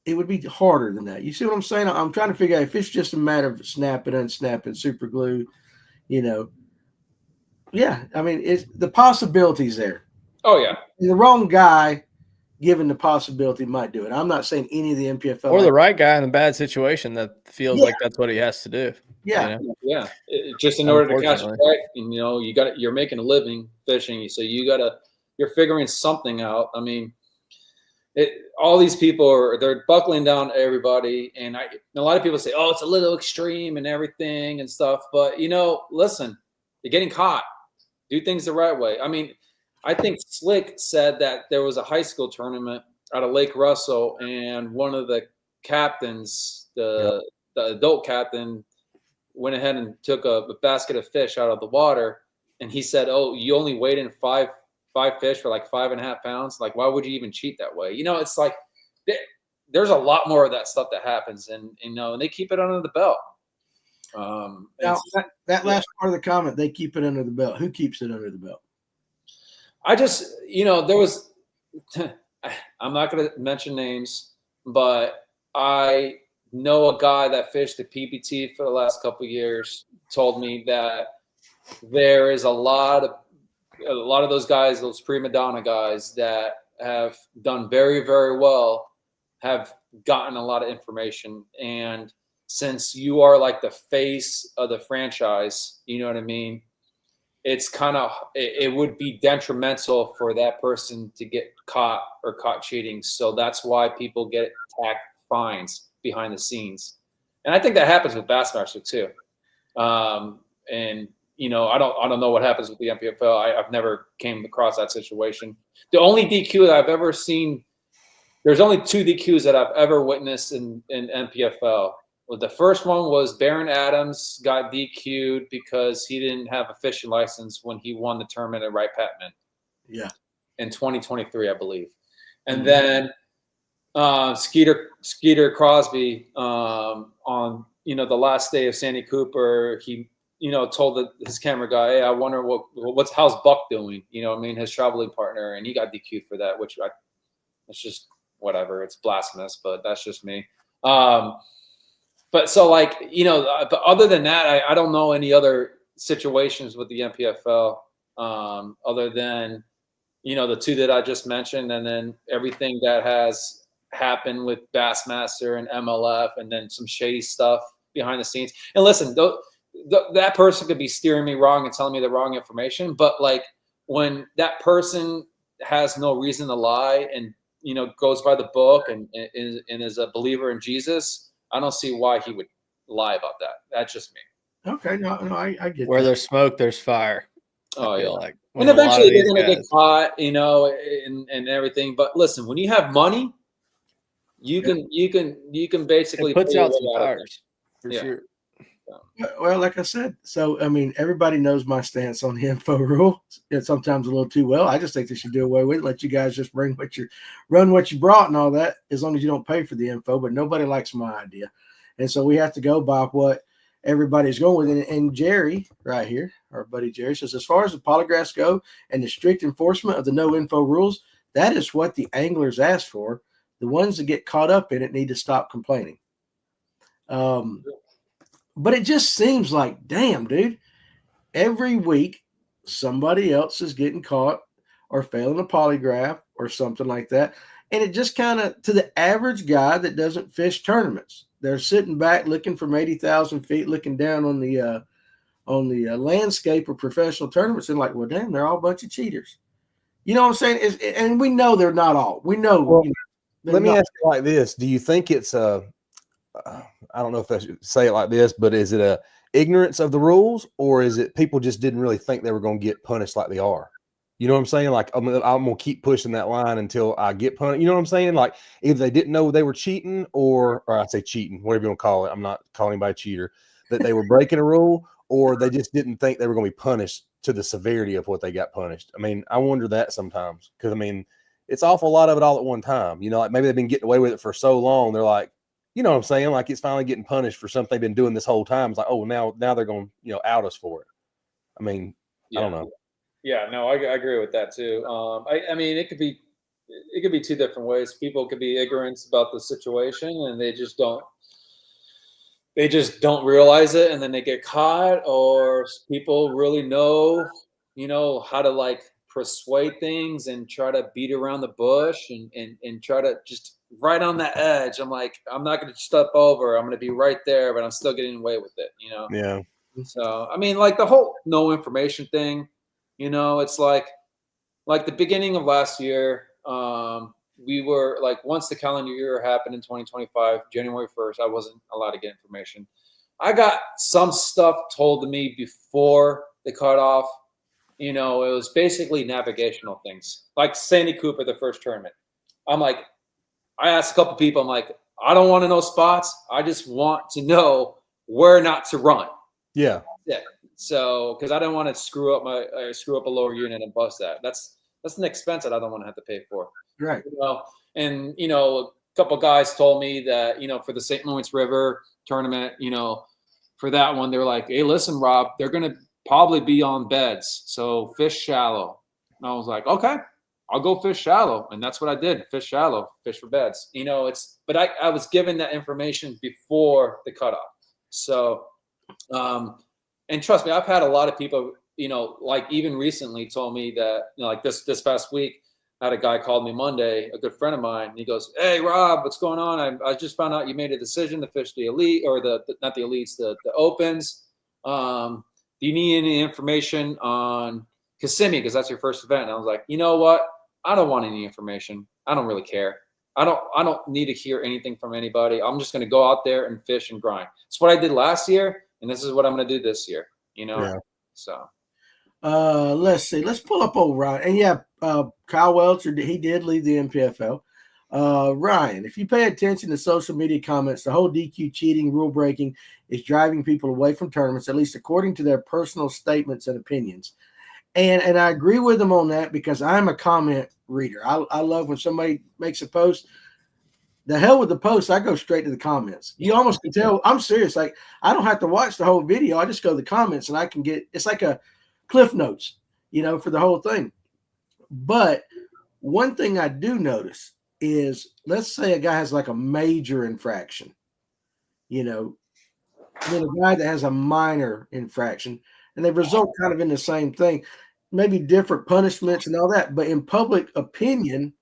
it would be harder than that. You see what I'm saying? I'm trying to figure out if it's just a matter of snapping, unsnapping, super glue, you know. Yeah, I mean, it's the possibilities there. Oh yeah. And the wrong guy, given the possibility, might do it. I'm not saying any of the NPFL or the right guy in a bad situation that feels like that's what he has to do. Yeah, you know? Yeah. Just in order to catch it, right? And, you know, you're making a living fishing, so you're figuring something out. I mean, all these people they're buckling down to everybody, and a lot of people say, "Oh, it's a little extreme and everything and stuff," but you know, listen, you're getting caught. Do things the right way. I mean, I think Slick said that there was a high school tournament out of Lake Russell, and one of the captains, the adult captain, went ahead and took a basket of fish out of the water, and he said, "Oh, you only weighed in five fish for like 5.5 pounds. Like, why would you even cheat that way?" You know, it's like there's a lot more of that stuff that happens, and you know, and they keep it under the belt. Now that last part of the comment, they keep it under the belt. Who keeps it under the belt? I just, you know, there was. I'm not going to mention names, but I know a guy that fished the PBT for the last couple of years. Told me that there is a lot of those guys, those prima donna guys that have done very, very well, have gotten a lot of information. And since you are like the face of the franchise, you know what I mean? It's kind of, it would be detrimental for that person to get caught cheating. So that's why people get tax fines behind the scenes. And I think that happens with Bassmaster too. And you know, I don't know what happens with the NPFL. I've never came across that situation. The only DQ that I've ever seen, there's only 2 DQs that I've ever witnessed in NPFL. Well, the first one was Baron Adams got DQ'd because he didn't have a fishing license when he won the tournament at Wright Patman. Yeah. In 2023, I believe. And then Skeeter Crosby on, you know, the last day of Sandy Cooper, he, you know, told his camera guy, "Hey, I wonder how's Buck doing?" You know what I mean? His traveling partner, and he got DQ'd for that, which it's just whatever. It's blasphemous, but that's just me. But so, like, you know, but other than that, I don't know any other situations with the NPFL other than, you know, the 2 that I just mentioned, and then everything that has happened with Bassmaster and MLF, and then some shady stuff behind the scenes. And listen, that person could be steering me wrong and telling me the wrong information, but like when that person has no reason to lie and, you know, goes by the book and is a believer in Jesus, I don't see why he would lie about that. That's just me. Okay, no, I get Where that. there's smoke, there's fire. Oh yeah, like, and eventually they're going to get caught, you know, and everything. But listen, when you have money, you can basically it puts out some fires for sure. Well, like I said, so I mean, everybody knows my stance on the info rule. It's sometimes a little too well. I just think they should do away with it. Let you guys just run what you brought and all that, as long as you don't pay for the info. But nobody likes my idea, and so we have to go by what everybody's going with. And Jerry, right here, our buddy Jerry, says, as far as the polygraphs go and the strict enforcement of the no info rules, that is what the anglers ask for. The ones that get caught up in it need to stop complaining. But it just seems like, damn, dude, every week somebody else is getting caught or failing a polygraph or something like that. And it just kind of, to the average guy that doesn't fish tournaments, they're sitting back looking from 80,000 feet, looking down on the landscape of professional tournaments and like, well, damn, they're all a bunch of cheaters. You know what I'm saying? And we know they're not all. We know. Well, let me ask you like this. Do you think it's I don't know if I should say it like this, but is it a ignorance of the rules, or is it people just didn't really think they were going to get punished like they are? You know what I'm saying? Like, I'm going to keep pushing that line until I get punished. You know what I'm saying? Like, either they didn't know they were cheating, or I say cheating, whatever you want to call it. I'm not calling anybody a cheater, that they were breaking a rule, or they just didn't think they were going to be punished to the severity of what they got punished. I mean, I wonder that sometimes, because I mean, it's awful lot of it all at one time. You know, like maybe they've been getting away with it for so long. They're like, you know what I'm saying? Like, it's finally getting punished for something they've been doing this whole time. It's like, oh, now they're going to, out us for it. I mean, yeah. I don't know. Yeah, no, I agree with that too. I mean, it could be two different ways. People could be ignorant about the situation and they just don't realize it, and then they get caught, or people really know, how to like persuade things and try to beat around the bush and try to just right on that edge. I'm like, I'm not going to step over. I'm going to be right there, but I'm still getting away with it, Yeah. So, I mean, like the whole no information thing, it's like the beginning of last year, we were like, once the calendar year happened in 2025, January 1st, I wasn't allowed to get information. I got some stuff told to me before the cutoff. It was basically navigational things, like Sandy Cooper, the first tournament. I'm like, I asked a couple people, I'm like, I don't want to know spots. I just want to know where not to run. Yeah. Yeah. So, because I don't want to screw up a lower unit and bust that. That's an expense that I don't want to have to pay for. Right. And a couple guys told me that for the St. Lawrence River tournament, for that one, they were like, "Hey, listen, Rob, they're gonna probably be on beds, so fish shallow." And I was like, "Okay, I'll go fish shallow," and that's what I did: fish shallow, fish for beds. But I was given that information before the cutoff, so. And trust me, I've had a lot of people, like even recently told me that, like this past week, I had a guy called me Monday, a good friend of mine, and he goes, "Hey, Rob, what's going on? I just found out you made a decision to fish the elite, or not the elites, the opens. Do you need any information on Kissimmee, because that's your first event?" And I was like, you know what? I don't want any information. I don't really care. I don't need to hear anything from anybody. I'm just going to go out there and fish and grind. It's what I did last year, and this is what I'm going to do this year. Yeah. So. Let's see. Let's pull up old Ryan. And yeah, Kyle Welcher, he did leave the NPFL. Ryan, if you pay attention to social media comments, the whole DQ cheating, rule breaking is driving people away from tournaments, at least according to their personal statements and opinions. And I agree with them on that, because I'm a comment reader. I love when somebody makes a post. The hell with the post, I go straight to the comments. You almost can tell I'm serious. Like, I don't have to watch the whole video. I just go to the comments and I can get, it's like a Cliff Notes, for the whole thing. But one thing I do notice is, let's say a guy has like a major infraction, then a guy that has a minor infraction, and they result kind of in the same thing, maybe different punishments and all that. But in public opinion,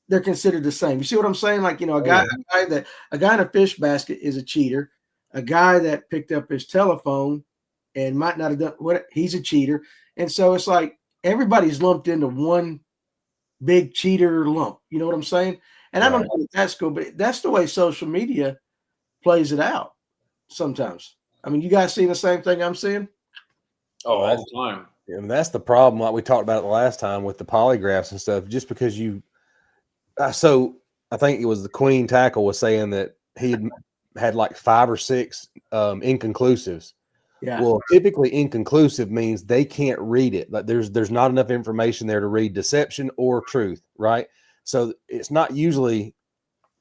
they're considered the same. You see what I'm saying? Like, a guy in a fish basket is a cheater. A guy that picked up his telephone and might not have done what, he's a cheater. And so it's like everybody's lumped into one big cheater lump. You know what I'm saying? And I don't know if that's cool, but that's the way social media plays it out sometimes. I mean, you guys seeing the same thing I'm seeing? Oh, all the time. And that's the problem, like we talked about it the last time with the polygraphs and stuff. Just because you so I think it was the Queen Tackle was saying that he had like 5 or 6 inconclusives. Yeah. Well, typically inconclusive means they can't read it. Like there's not enough information there to read deception or truth, right? So it's not usually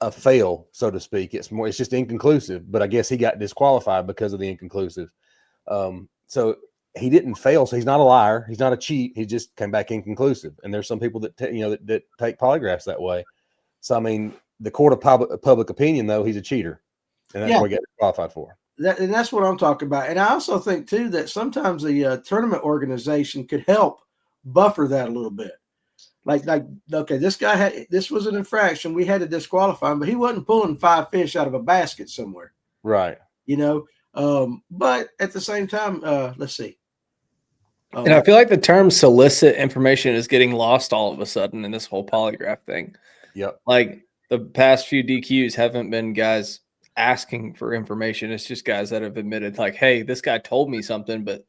a fail, so to speak. It's just inconclusive. But I guess he got disqualified because of the inconclusive. So he didn't fail. So he's not a liar. He's not a cheat. He just came back inconclusive. And there's some people that that take polygraphs that way. So I mean, the court of public opinion, though, he's a cheater, and that's what he got disqualified for. And that's what I'm talking about. And I also think too that sometimes the tournament organization could help buffer that a little bit. Like okay, this was an infraction. We had to disqualify him, but he wasn't pulling 5 fish out of a basket somewhere, right? But at the same time, let's see. And I feel like the term solicit information is getting lost all of a sudden in this whole polygraph thing. Yep. Like the past few DQs haven't been guys asking for information. It's just guys that have admitted, like, hey, this guy told me something, but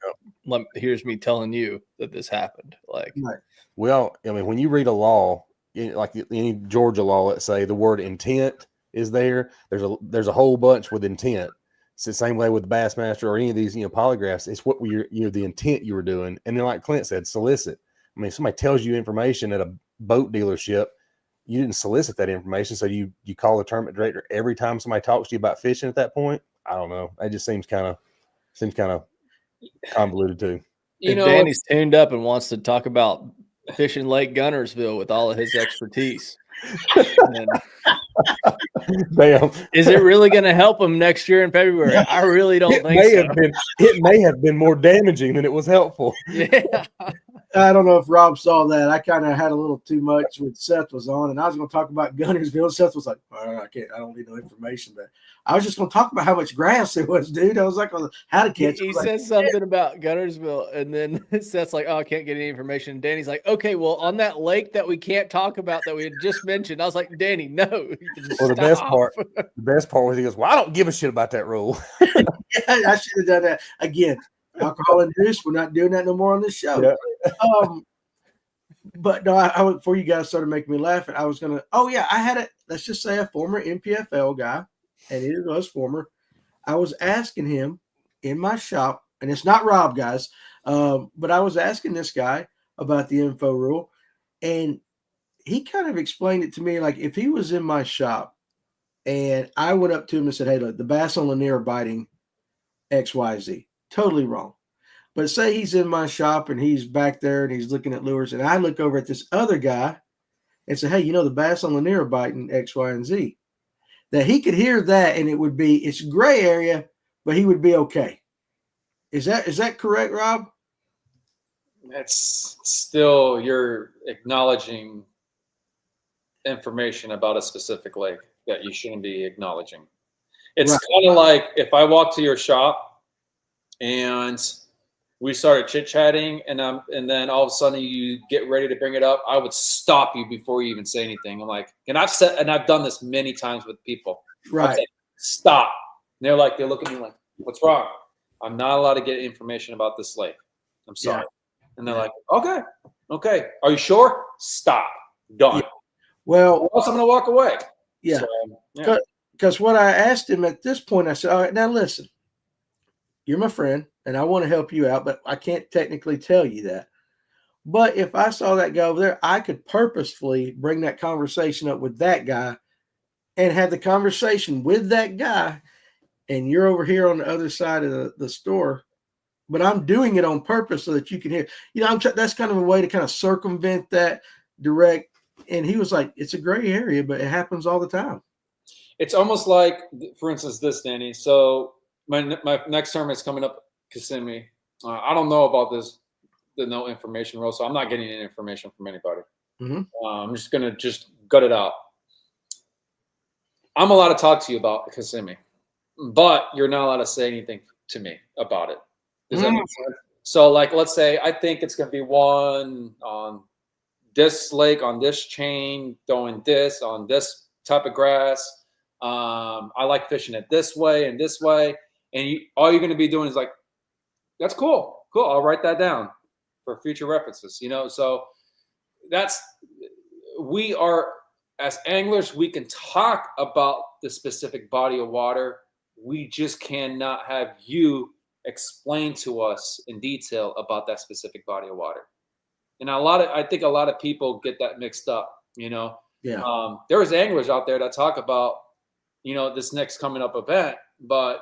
here's me telling you that this happened. Like, right. Well, I mean, when you read a law, like any Georgia law, let's say the word intent is there. There's a whole bunch with intent. It's the same way with the Bassmaster or any of these, polygraphs. It's what the intent you were doing. And then, like Clint said, solicit. I mean, if somebody tells you information at a boat dealership, you didn't solicit that information. So you call the tournament director every time somebody talks to you about fishing at that point. I don't know. That just seems kind of convoluted too. Danny's tuned up and wants to talk about fishing Lake Gunnersville with all of his expertise. Damn. Is it really going to help him next year in February? I really don't think so. It may have been more damaging than it was helpful. Yeah. I don't know if Rob saw that. I kind of had a little too much when Seth was on, and I was going to talk about Gunnersville. Seth was like, I don't need no information, but I was just going to talk about how much grass there was, dude. I was like, how to catch. He said something about Gunnersville, and then Seth's like, I can't get any information. And Danny's like, okay, well, on that lake that we can't talk about that we had just mentioned, I was like, Danny, no. Well, the best part was he goes, well, I don't give a shit about that rule. Yeah, I should have done that again. Alcohol induced. We're not doing that no more on this show. Yeah. But no, I before you guys started making me laugh, I was gonna. Oh yeah, I had let's just say a former NPFL guy, and it was former. I was asking him in my shop, and it's not Rob, guys, but I was asking this guy about the info rule, and he kind of explained it to me like if he was in my shop, and I went up to him and said, "Hey, look, the bass on Lanier are biting XYZ." Totally wrong. But say he's in my shop and he's back there and he's looking at lures, and I look over at this other guy and say, hey, the bass on Lanier are biting X, Y, and Z. That he could hear that, and it's gray area, but he would be okay. Is that correct, Rob? It's still you're acknowledging information about a specific lake that you shouldn't be acknowledging. It's kind of like if I walk to your shop and we started chit-chatting, and then all of a sudden you get ready to bring it up, I would stop you before you even say anything. I'm like, and I've done this many times with people. Right. Say, stop. And they look at me like, what's wrong? I'm not allowed to get information about this lake. I'm sorry. Yeah. And they're like, okay. Are you sure? Stop. Done. Yeah. Well, or else I'm going to walk away. Yeah. Because what I asked him at this point, I said, all right, now listen. You're my friend, and I want to help you out, but I can't technically tell you that. But if I saw that guy over there, I could purposefully bring that conversation up with that guy and have the conversation with that guy, and you're over here on the other side of the store, but I'm doing it on purpose so that you can hear. That's kind of a way to kind of circumvent that direct. And he was like, it's a gray area, but it happens all the time. It's almost like, for instance, this, Danny. So my next term is coming up, Kissimmee. I don't know about the no information rule, so I'm not getting any information from anybody. Mm-hmm. I'm just going to gut it out. I'm allowed to talk to you about Kissimmee, but you're not allowed to say anything to me about it. Does that make sense? So, like, let's say I think it's going to be one on this lake, on this chain, throwing this on this type of grass. I like fishing it this way and this way. And all you're going to be doing is like, that's cool. Cool. I'll write that down for future references, So we are, as anglers, we can talk about the specific body of water, we just cannot have you explain to us in detail about that specific body of water. And I think a lot of people get that mixed up, you know. Yeah. There's anglers out there that talk about, you know, this next coming up event, but,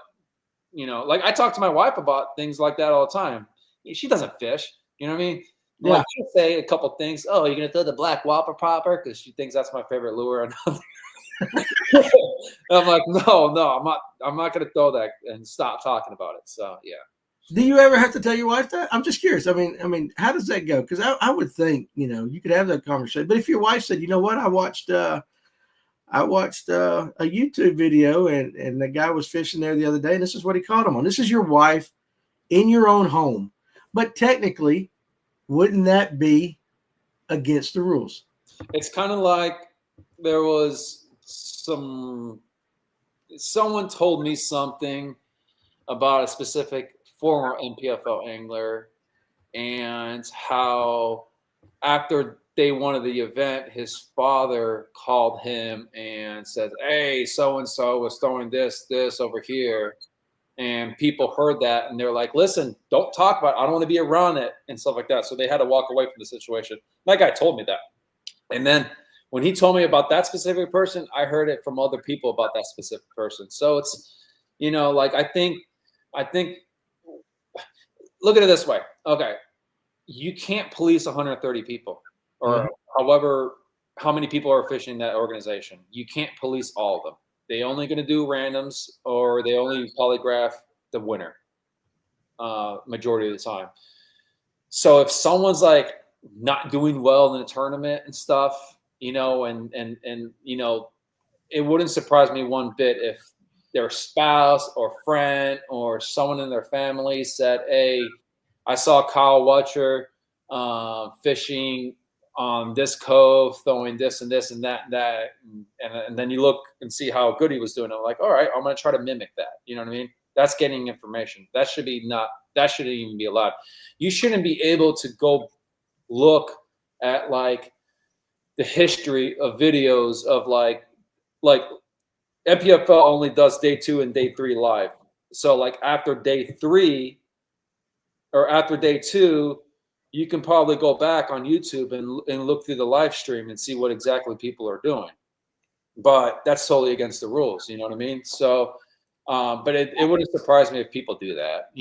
you know, like I talk to my wife about things like that all the time. She doesn't fish, you know what I mean? Yeah. Like she'll say a couple things. Oh, you're gonna throw the black whopper popper because she thinks that's my favorite lure. I'm like, no, I'm not gonna throw that and stop talking about it. So yeah. Do you ever have to tell your wife that? I'm just curious. I mean, how does that go? Because I would think, you know, you could have that conversation. But if your wife said, you know what, I watched a YouTube video and the guy was fishing there the other day, and this is what he caught him on. This is your wife in your own home. But technically, wouldn't that be against the rules? It's kind of like there was someone told me something about a specific former NPFL angler and how after day one of the event, his father called him and said, hey, so-and-so was throwing this over here. And people heard that and they're like, listen, don't talk about it. I don't want to be around it and stuff like that. So they had to walk away from the situation. That guy told me that. And then when he told me about that specific person, I heard it from other people about that specific person. So it's, you know, like I think look at it this way. Okay. You can't police 130 people or how many people are fishing that organization. You can't police all of them. They only going to do randoms or they only polygraph the winner majority of the time. So if someone's like not doing well in the tournament and stuff, you know, and you know, it wouldn't surprise me one bit if their spouse or friend or someone in their family said, hey, I saw Kyle Watcher fishing on this cove, throwing this and this and that and that. And then you look and see how good he was doing. I'm like, all right, I'm going to try to mimic that. You know what I mean? That's getting information. That shouldn't even be allowed. You shouldn't be able to go look at like the history of videos of like NPFL only does day 2 and day 3 live. So like after day 3 or after day 2, you can probably go back on YouTube and look through the live stream and see what exactly people are doing. But that's totally against the rules. You know what I mean? So, but it wouldn't surprise me if people do that.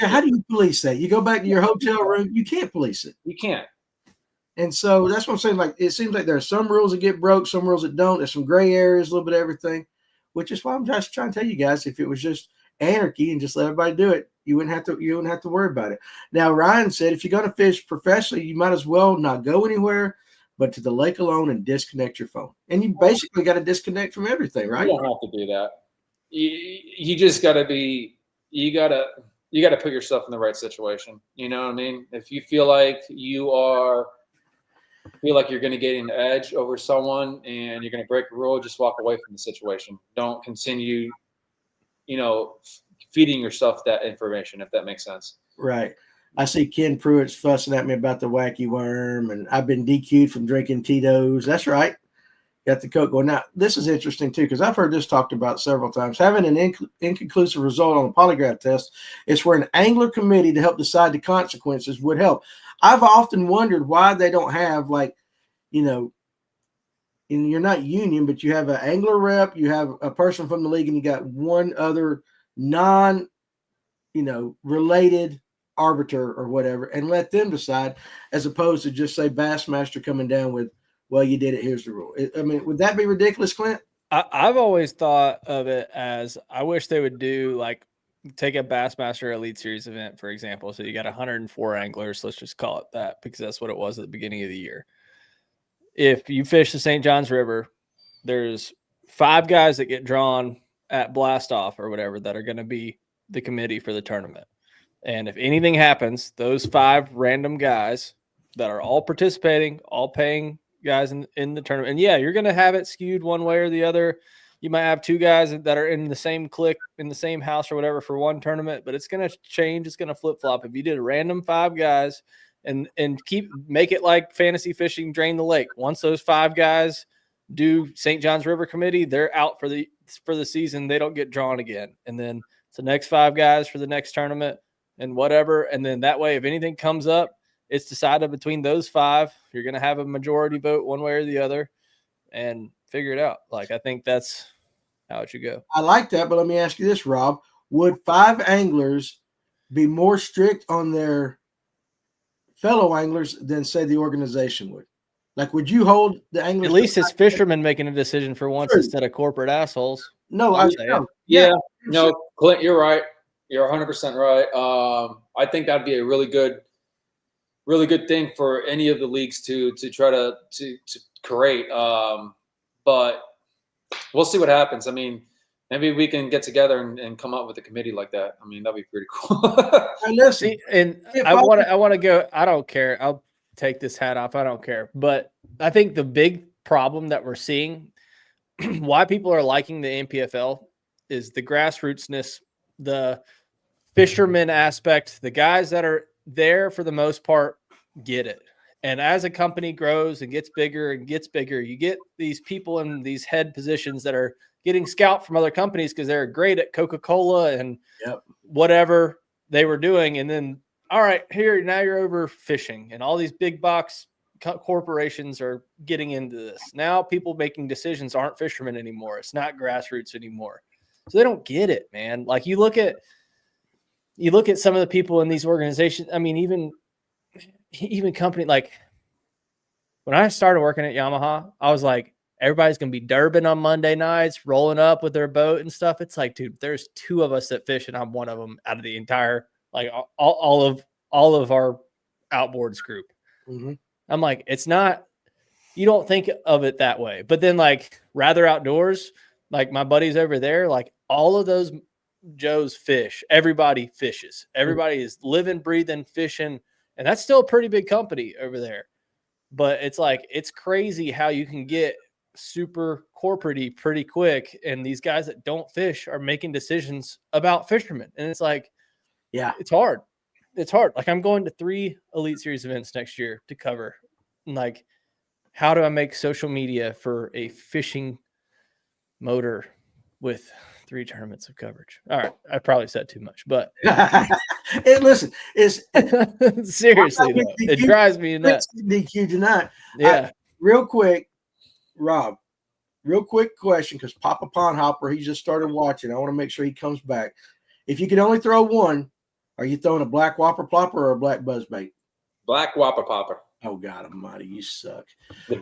How do you police that? You go back to your hotel room, you can't police it. You can't. And so that's what I'm saying. Like, it seems like there are some rules that get broke, some rules that don't. There's some gray areas, a little bit of everything, which is why I'm just trying to tell you guys, if it was just anarchy and just let everybody do it, you wouldn't have to worry about it. Now, Ryan said, if you're going to fish professionally, you might as well not go anywhere but to the lake alone and disconnect your phone. And you basically got to disconnect from everything, right? You don't have to do that. You just got to be, you got to put yourself in the right situation. You know what I mean? If you feel like you're going to get an edge over someone and you're going to break a rule, just walk away from the situation. Don't continue, feeding yourself that information, if that makes sense. Right. I see Ken Pruitt's fussing at me about the wacky worm, and I've been DQ'd from drinking Tito's. That's right. Got the Coke going. Now, this is interesting, too, because I've heard this talked about several times. Having an inconclusive result on a polygraph test is where an angler committee to help decide the consequences would help. I've often wondered why they don't have, like, and you're not union, but you have an angler rep, you have a person from the league, and you got one other related arbiter or whatever, and let them decide, as opposed to just say Bassmaster coming down with, well, you did it, here's the rule. I mean, would that be ridiculous, Clint? I've always thought of it as, I wish they would do, like, take a Bassmaster Elite Series event, for example. So you got 104 anglers, let's just call it that, because that's what it was at the beginning of the year. If you fish the St. Johns River, there's 5 guys that get drawn at blast off or whatever that are going to be the committee for the tournament. And if anything happens, those 5 random guys that are all participating, all paying guys in the tournament, and yeah, you're going to have it skewed one way or the other. You might have 2 guys that are in the same clique, in the same house or whatever for one tournament, but it's going to change. It's going to flip flop. If you did a random 5 guys and make it like fantasy fishing, drain the lake. Once those 5 guys do St. Johns River committee, they're out for for the season, they don't get drawn again. And then it's the next 5 guys for the next tournament and whatever. And then that way, if anything comes up, it's decided between those 5. You're going to have a majority vote one way or the other and figure it out. Like, I think that's how it should go. I like that, but let me ask you this, Rob. Would 5 anglers be more strict on their fellow anglers than, say, the organization would? Like, would you hold the anglers? At least it's fishermen making a decision for once instead of corporate assholes. No, yeah. No, Clint, you're right. You're 100% right. I think that'd be a really good thing for any of the leagues to try to create. But we'll see what happens. I mean, maybe we can get together and come up with a committee like that. I mean, that'd be pretty cool. Listen, and I want to go. I don't care. I'll take this hat off. I don't care. But I think the big problem that we're seeing, why people are liking the NPFL, is the grassrootsness, the fisherman aspect. The guys that are there for the most part get it. And as a company grows and gets bigger, you get these people in these head positions that are getting scout from other companies because they're great at Coca-Cola and whatever they were doing. And then, all right, now you're over fishing, and all these big box corporations are getting into this. Now people making decisions aren't fishermen anymore. It's not grassroots anymore. So they don't get it, man. Like, you look at some of the people in these organizations. I mean, even company, like when I started working at Yamaha, I was like, everybody's going to be Durban on Monday nights, rolling up with their boat and stuff. It's like, dude, there's 2 of us that fish, and I'm one of them out of the entire, like all of our outboards group. Mm-hmm. I'm like, it's not, you don't think of it that way. But then, like, Rather Outdoors, like my buddies over there, like all of those Joes fish. Everybody fishes. Everybody is living, breathing, fishing. And that's still a pretty big company over there. But it's like, it's crazy how you can get super corporate-y pretty quick. And these guys that don't fish are making decisions about fishermen. And it's like, yeah, it's hard. It's hard. Like, I'm going to 3 Elite Series events next year to cover. And like, how do I make social media for a fishing motor with 3 tournaments of coverage? All right. I probably said too much, but listen, it's seriously, though, it drives me nuts. DQ tonight. Yeah. Real quick, Rob, real quick question, because Papa Pond Hopper, he just started watching. I want to make sure he comes back. If you could only throw one, are you throwing a black whopper plopper or a black buzzbait? Black whopper popper. Oh, God almighty, you suck. The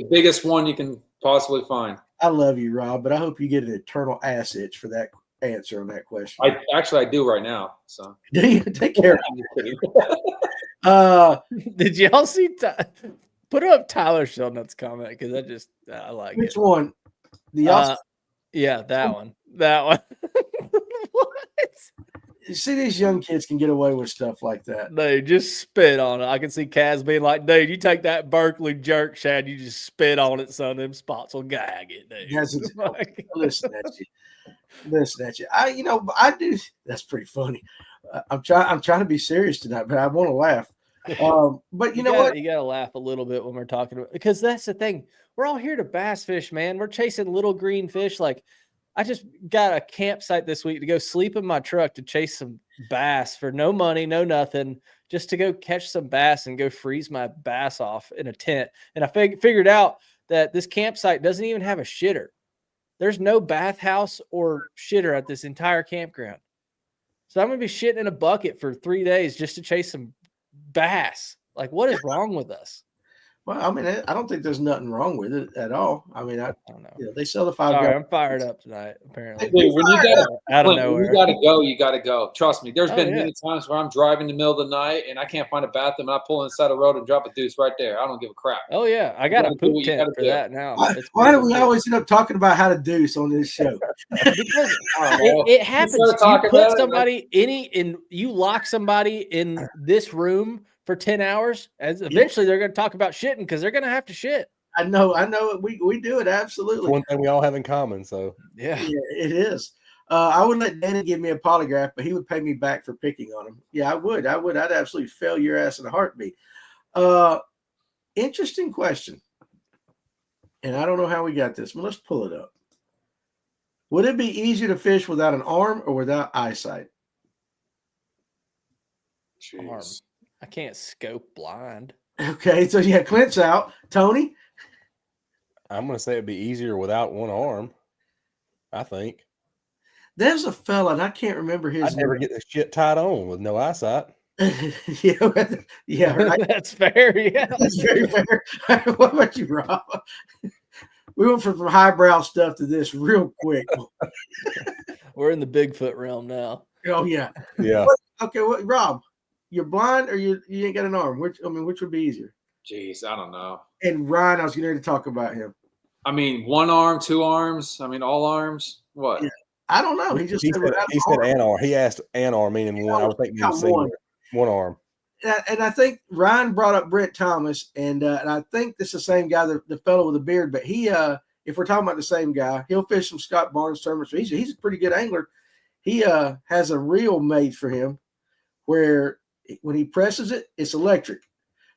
biggest one you can possibly find. I love you, Rob, but I hope you get an eternal ass itch for that answer on that question. I do right now. So do you? Take care of it. Did y'all see? Put up Tyler Shelnutt's comment, because I like which it. One? Yeah, that one. That one. What? You see, these young kids can get away with stuff like that. Dude, just spit on it. I can see Kaz being like, dude, you take that Berkeley jerk shad, you just spit on it, son. Them spots will gag it, dude. Yes, listen at you. I do. That's pretty funny. I'm trying to be serious tonight, but I want to laugh. But you know what? You got to laugh a little bit when we're talking about, because that's the thing. We're all here to bass fish, man. We're chasing little green fish. Like, I just got a campsite this week to go sleep in my truck to chase some bass for no money, no nothing, just to go catch some bass and go freeze my bass off in a tent. And I figured out that this campsite doesn't even have a shitter. There's no bathhouse or shitter at this entire campground. So I'm going to be shitting in a bucket for 3 days just to chase some bass. Like, what is wrong with us? Well, I mean, I don't think there's nothing wrong with it at all. I mean, I don't know. They sell the 5 Sorry, guys. I'm fired up tonight, apparently. Dude, when you out of nowhere. You got to go. Trust me. There's been many times where I'm driving in the middle of the night and I can't find a bathroom, and I pull inside the road and drop a deuce right there. I don't give a crap. Oh, yeah. I got a poop tent for that now. Why do we always end up talking about how to deuce on this show? Because it happens. You put somebody you lock somebody in this room for 10 hours, and eventually they're going to talk about shitting because they're going to have to shit. I know. We do it. Absolutely. One thing we all have in common. So yeah, it is. I would let Danny give me a polygraph, but he would pay me back for picking on him. Yeah, I would. I'd absolutely fail your ass in a heartbeat. Interesting question. And I don't know how we got this, but let's pull it up. Would it be easier to fish without an arm or without eyesight? Arm. Jeez. I can't scope blind. Okay, so yeah, Clint's out. Tony? I'm going to say it'd be easier without one arm. I think. There's a fella, and I can't remember his I'd never name. get the shit tied on with no eyesight. yeah, right. That's fair. Yeah. That's very fair. What about you, Rob? We went from highbrow stuff to this real quick. We're in the Bigfoot realm now. Oh yeah. Yeah. Okay, Rob, you're blind or you ain't got an arm? Which would be easier? Jeez, I don't know. And Ryan, I was getting ready to talk about him. I mean, one arm, two arms. I mean, all arms. What? Yeah. I don't know. He just said an arm. He asked an arm, meaning one. I would think one arm. And I think Ryan brought up Brent Thomas, and I think this is the same guy, the fellow with the beard. But he, if we're talking about the same guy, he'll fish some Scott Barnes tournaments. He's a pretty good angler. He has a reel made for him where when he presses it, it's electric.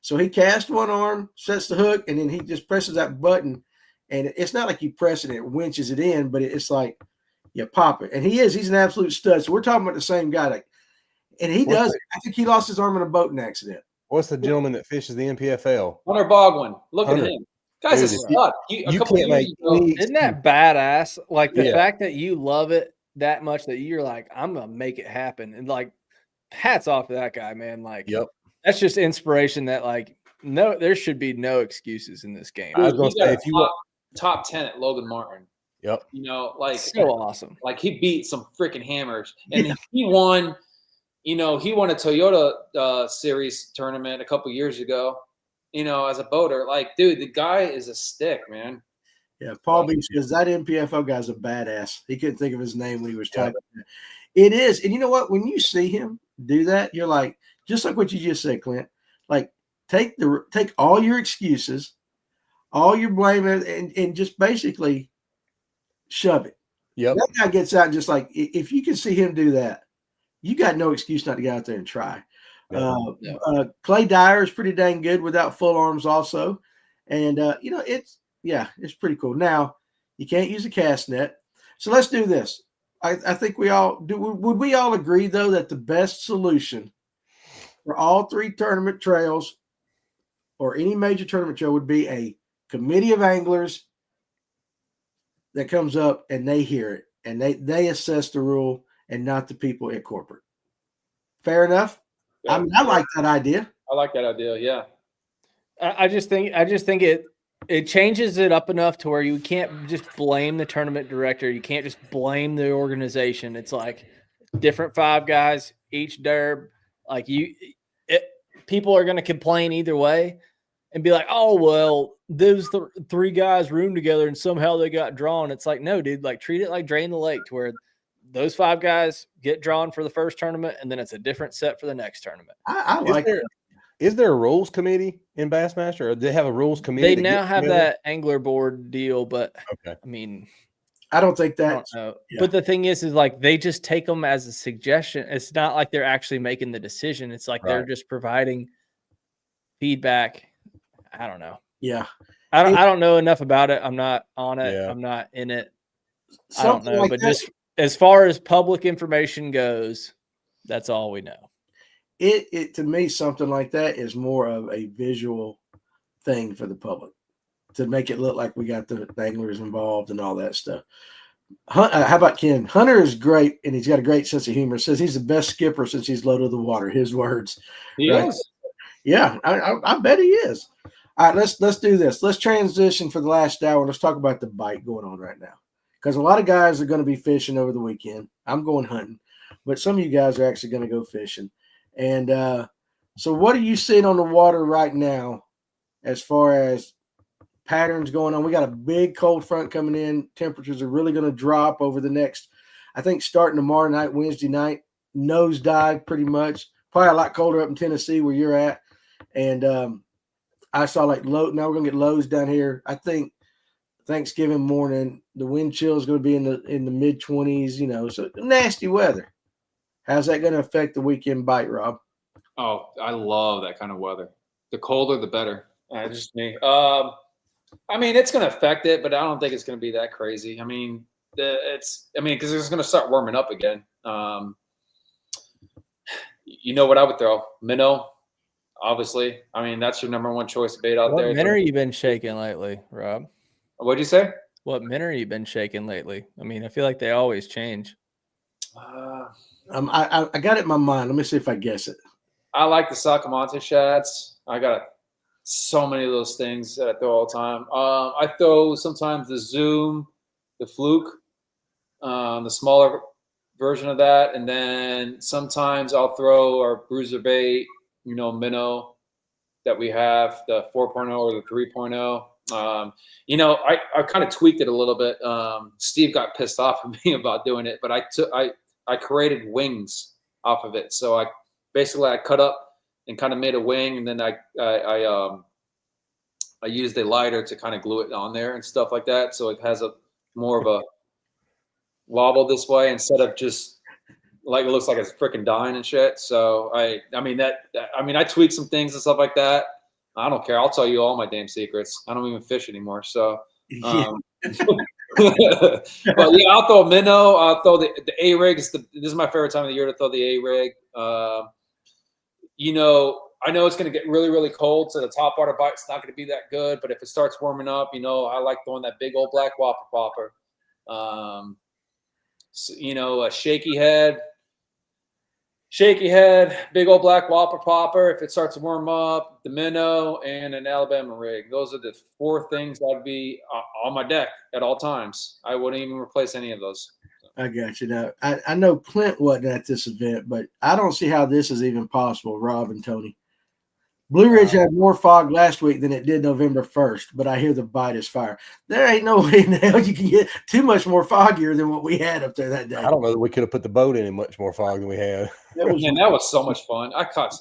So he casts one arm, sets the hook, and then he just presses that button. And it's not like you press it, it winches it in, but it's like you pop it. And he's an absolute stud. So we're talking about the same guy. And he does. I think he lost his arm in a boating accident. What's the gentleman that fishes the NPFL? Hunter Bogwin. Look Hunter. at him. Guy's a stud. Isn't that badass? Like the fact that you love it that much that you're like, I'm gonna make it happen, and like, hats off to that guy, man. Like, that's just inspiration. That like, no, there should be no excuses in this game. Dude, I was gonna say if you top 10 at Logan Martin. Yep. You know, like so awesome. Like he beat some freaking hammers, and he won. You know, he won a Toyota series tournament a couple years ago. You know, as a boater, like, dude, the guy is a stick, man. Yeah, Paul B says that NPFL guy's a badass. He couldn't think of his name when he was typing. It is, and you know what? When you see him do that, you're like, just like what you just said, Clint. Like, take all your excuses, all your blame, and just basically shove it. Yep. That guy gets out and just like, if you can see him do that, you got no excuse not to get out there and try. Clay Dyer is pretty dang good without full arms also. And, you know, it's pretty cool. Now, you can't use a cast net. So let's do this. I think we all do. Would we all agree, though, that the best solution for all three tournament trails or any major tournament trail would be a committee of anglers that comes up and they hear it and they assess the rule and not the people at corporate. Fair enough? Yeah. I mean, I like that idea. I like that idea, yeah. I just think it changes it up enough to where you can't just blame the tournament director. You can't just blame the organization. It's like different five guys, each derb. Like people are going to complain either way and be like, oh, well, those three guys roomed together and somehow they got drawn. It's like, no, dude, like treat it like Drain the Lake, to where those five guys get drawn for the first tournament, and then it's a different set for the next tournament. I like that. Is there a rules committee in Bassmaster, or do they have a rules committee? They now have that angler board deal, but I mean, I don't think that. Yeah. But the thing is like they just take them as a suggestion. It's not like they're actually making the decision. It's like they're just providing feedback. I don't know. Yeah, I don't know enough about it. I'm not on it. Yeah. I'm not in it. I Something don't know, like but that. just as far as public information goes, that's all we know. It to me, something like that is more of a visual thing for the public to make it look like we got the anglers involved and all that stuff. How about Ken? Hunter is great, and he's got a great sense of humor. Says he's the best skipper since he's loaded the water. His words. He is. Yeah, I bet he is. All right, let's do this. Let's transition for the last hour. Let's talk about the bite going on right now, because a lot of guys are going to be fishing over the weekend. I'm going hunting, but some of you guys are actually going to go fishing. And so what are you seeing on the water right now as far as patterns going on? We got a big cold front coming in. Temperatures are really going to drop over the next, I think, starting tomorrow night, Wednesday night, nosedive pretty much. Probably a lot colder up in Tennessee where you're at. And I saw like low. Now we're going to get lows down here. I think Thanksgiving morning, the wind chill is going to be in the mid 20s, you know, so nasty weather. How's that going to affect the weekend bite, Rob? Oh, I love that kind of weather. The colder, the better. Just me. I mean, it's going to affect it, but I don't think it's going to be that crazy. I mean, because it's going to start warming up again. You know what I would throw? Minnow, obviously. I mean, that's your number one choice bait out there. What minnow you been shaking lately, Rob? What'd you say? What minnow you been shaking lately? I mean, I feel like they always change. I got it in my mind. Let me see if I guess it. I like the Sacamante shads. I got so many of those things that I throw all the time. I throw sometimes the Zoom, the Fluke, the smaller version of that, and then sometimes I'll throw our bruiser bait, minnow that we have, the 4.0 or the 3.0. I kind of tweaked it a little bit. Steve got pissed off at me about doing it, but I created wings off of it. So I cut up and kind of made a wing, and then I used a lighter to kind of glue it on there and stuff like that. So it has a more of a wobble this way instead of just like it looks like it's freaking dying and shit. So I tweaked some things and stuff like that. I don't care. I'll tell you all my damn secrets. I don't even fish anymore. So, but yeah, I'll throw a minnow. I'll throw the A-rig. This is my favorite time of the year to throw the A-rig. I know it's going to get really, really cold, so the top water bite's not going to be that good. But if it starts warming up, I like throwing that big old black whopper popper. A shaky head, big old black whopper popper. If it starts to warm up, the minnow and an Alabama rig. Those are the 4 things that would be on my deck at all times. I wouldn't even replace any of those. I got you. Now, I know Clint wasn't at this event, but I don't see how this is even possible, Rob and Tony. Blue Ridge had more fog last week than it did November 1st, but I hear the bite is fire. There ain't no way in hell you can get too much more foggier than what we had up there that day. I don't know that we could have put the boat in much more fog than we had. That was so much fun. I don't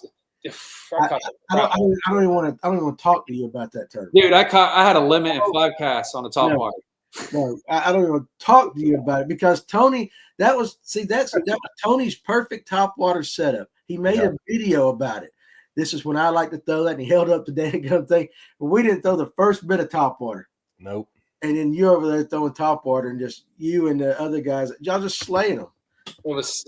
even want to talk to you about that turn. Dude, I had a limit in 5 casts on the top water. No, I don't even talk to you about it because Tony, that was Tony's perfect top water setup. He made a video about it. This is when I like to throw that, and he held up the damn thing. But we didn't throw the first bit of top water. Nope. And then you're over there throwing top water, and just you and the other guys, y'all just slaying them. It was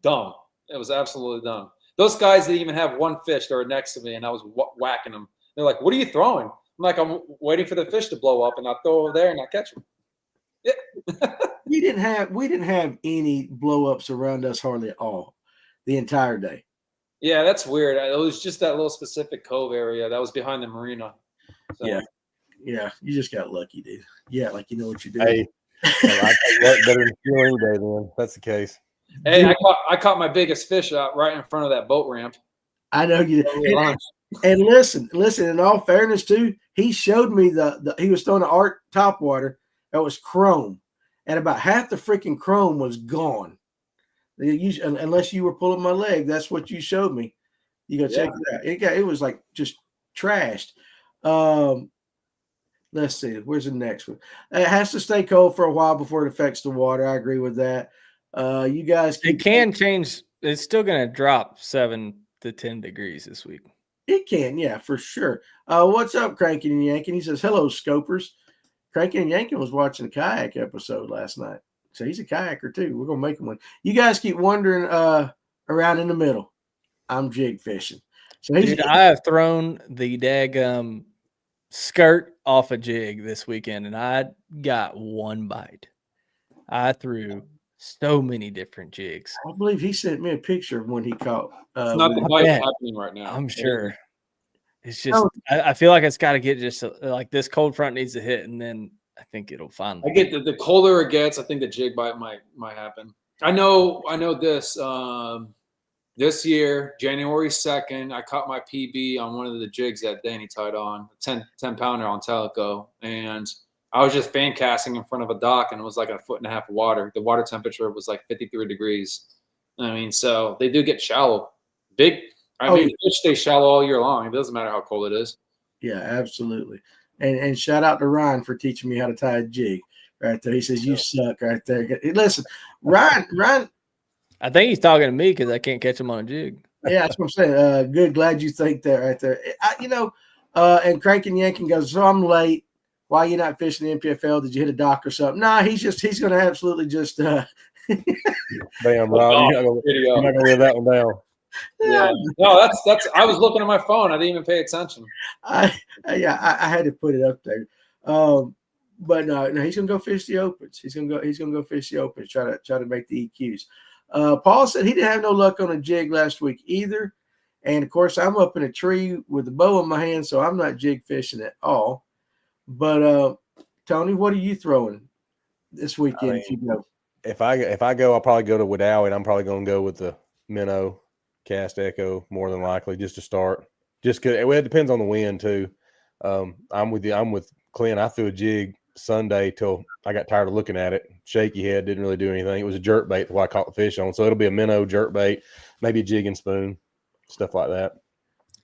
dumb. It was absolutely dumb. Those guys didn't even have one fish. They were next to me, and I was whacking them. They're like, "What are you throwing?" I'm like, "I'm waiting for the fish to blow up, and I throw over there and I catch them." Yeah. we didn't have any blow ups around us hardly at all the entire day. Yeah, that's weird. It was just that little specific cove area that was behind the marina. So. Yeah, you just got lucky, dude. Yeah, like you know what you're Hey, doing. I take luck better than skill any day. Then that's the case. Hey, I caught my biggest fish out right in front of that boat ramp. I know you did. And listen. In all fairness, too, he showed me he was throwing an art top water that was chrome, and about half the freaking chrome was gone. Unless you were pulling my leg, that's what you showed me. You go check it out. It was like just trashed. Let's see. Where's the next one? It has to stay cold for a while before it affects the water. I agree with that. You guys, it can change. It's still going to drop 7 to 10 degrees this week. It can, yeah, for sure. What's up, Cranking and Yanking? He says, "Hello, Scopers." Cranking and Yanking was watching a kayak episode last night. So he's a kayaker too. We're gonna make him one. You guys keep wandering around in the middle. I'm jig fishing. So I have thrown the dag skirt off a jig this weekend, and I got one bite. I threw so many different jigs. I believe he sent me a picture of when he caught. It's not the bite happening right now. I'm sure. It's just I feel like it's got to get just like this cold front needs to hit, and then I think it'll finally. I get the colder it gets, I think the jig bite might happen. I know this this year, January 2nd, I caught my PB on one of the jigs that Danny tied on, 10 pounder on Teleco, and I was just fan casting in front of a dock, and it was like 1.5 foot of water. The water temperature was like 53 degrees. I mean, so they do get shallow. Fish stay shallow all year long. It doesn't matter how cold it is. Yeah, absolutely. And shout out to Ryan for teaching me how to tie a jig right there. He says, "You suck," right there. Listen, Ryan. I think he's talking to me because I can't catch him on a jig. Yeah, that's what I'm saying. Good. Glad you think that right there. And Cranking Yanking goes, "So I'm late. why are you not fishing the NPFL? Did you hit a dock or something? Nah, he's going to absolutely just. Damn, Rob, you're not gonna live that one down. Yeah, no, that's. I was looking at my phone. I didn't even pay attention. I had to put it up there. But no, he's gonna go fish the opens. He's gonna go fish the opens. Try to make the EQs. Paul said he didn't have no luck on a jig last week either. And of course, I'm up in a tree with a bow in my hand, so I'm not jig fishing at all. But Tony, what are you throwing this weekend? If you go, if I go, I'll probably go to Widowie, and I'm probably going to go with the minnow cast echo more than likely, just to start. Just because it depends on the wind too. I'm with Clint. I threw a jig Sunday till I got tired of looking at it. Shaky head, didn't really do anything. It was a jerk bait that I caught the fish on, so it'll be a minnow jerk bait, maybe a jig and spoon, stuff like that.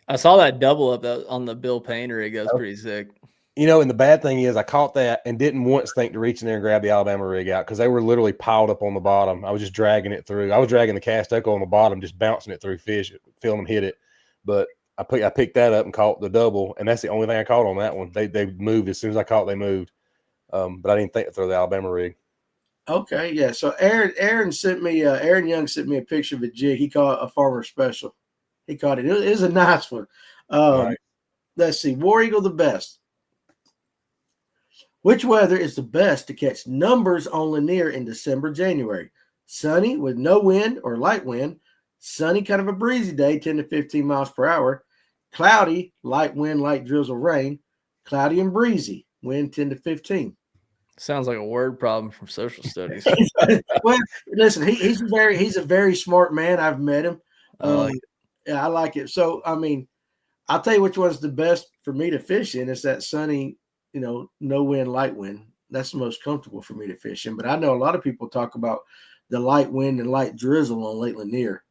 I saw that double up on the Bill Payne rig. It was pretty sick. You know, and the bad thing is I caught that and didn't once think to reach in there and grab the Alabama rig out because they were literally piled up on the bottom. I was just dragging it through. I was dragging the cast echo on the bottom, just bouncing it through fish, feeling them hit it. But I picked that up and caught the double, and that's the only thing I caught on that one. They moved as soon as I caught. They moved, but I didn't think to throw the Alabama rig. Okay, yeah. So Aaron Young sent me a picture of a jig. He caught a farmer special. He caught it. It was a nice one. Right. Let's see. War Eagle the best. Which weather is the best to catch numbers on Lanier in December, January? Sunny with no wind or light wind. Sunny, kind of a breezy day, 10 to 15 miles per hour. Cloudy, light wind, light drizzle, rain. Cloudy and breezy, wind 10 to 15. Sounds like a word problem from social studies. Well, listen, he's a very smart man. I've met him. Yeah, I like it. So, I mean, I'll tell you which one's the best for me to fish in. It's that sunny, no wind, light wind. That's the most comfortable for me to fish in. But I know a lot of people talk about the light wind and light drizzle on Lake Lanier.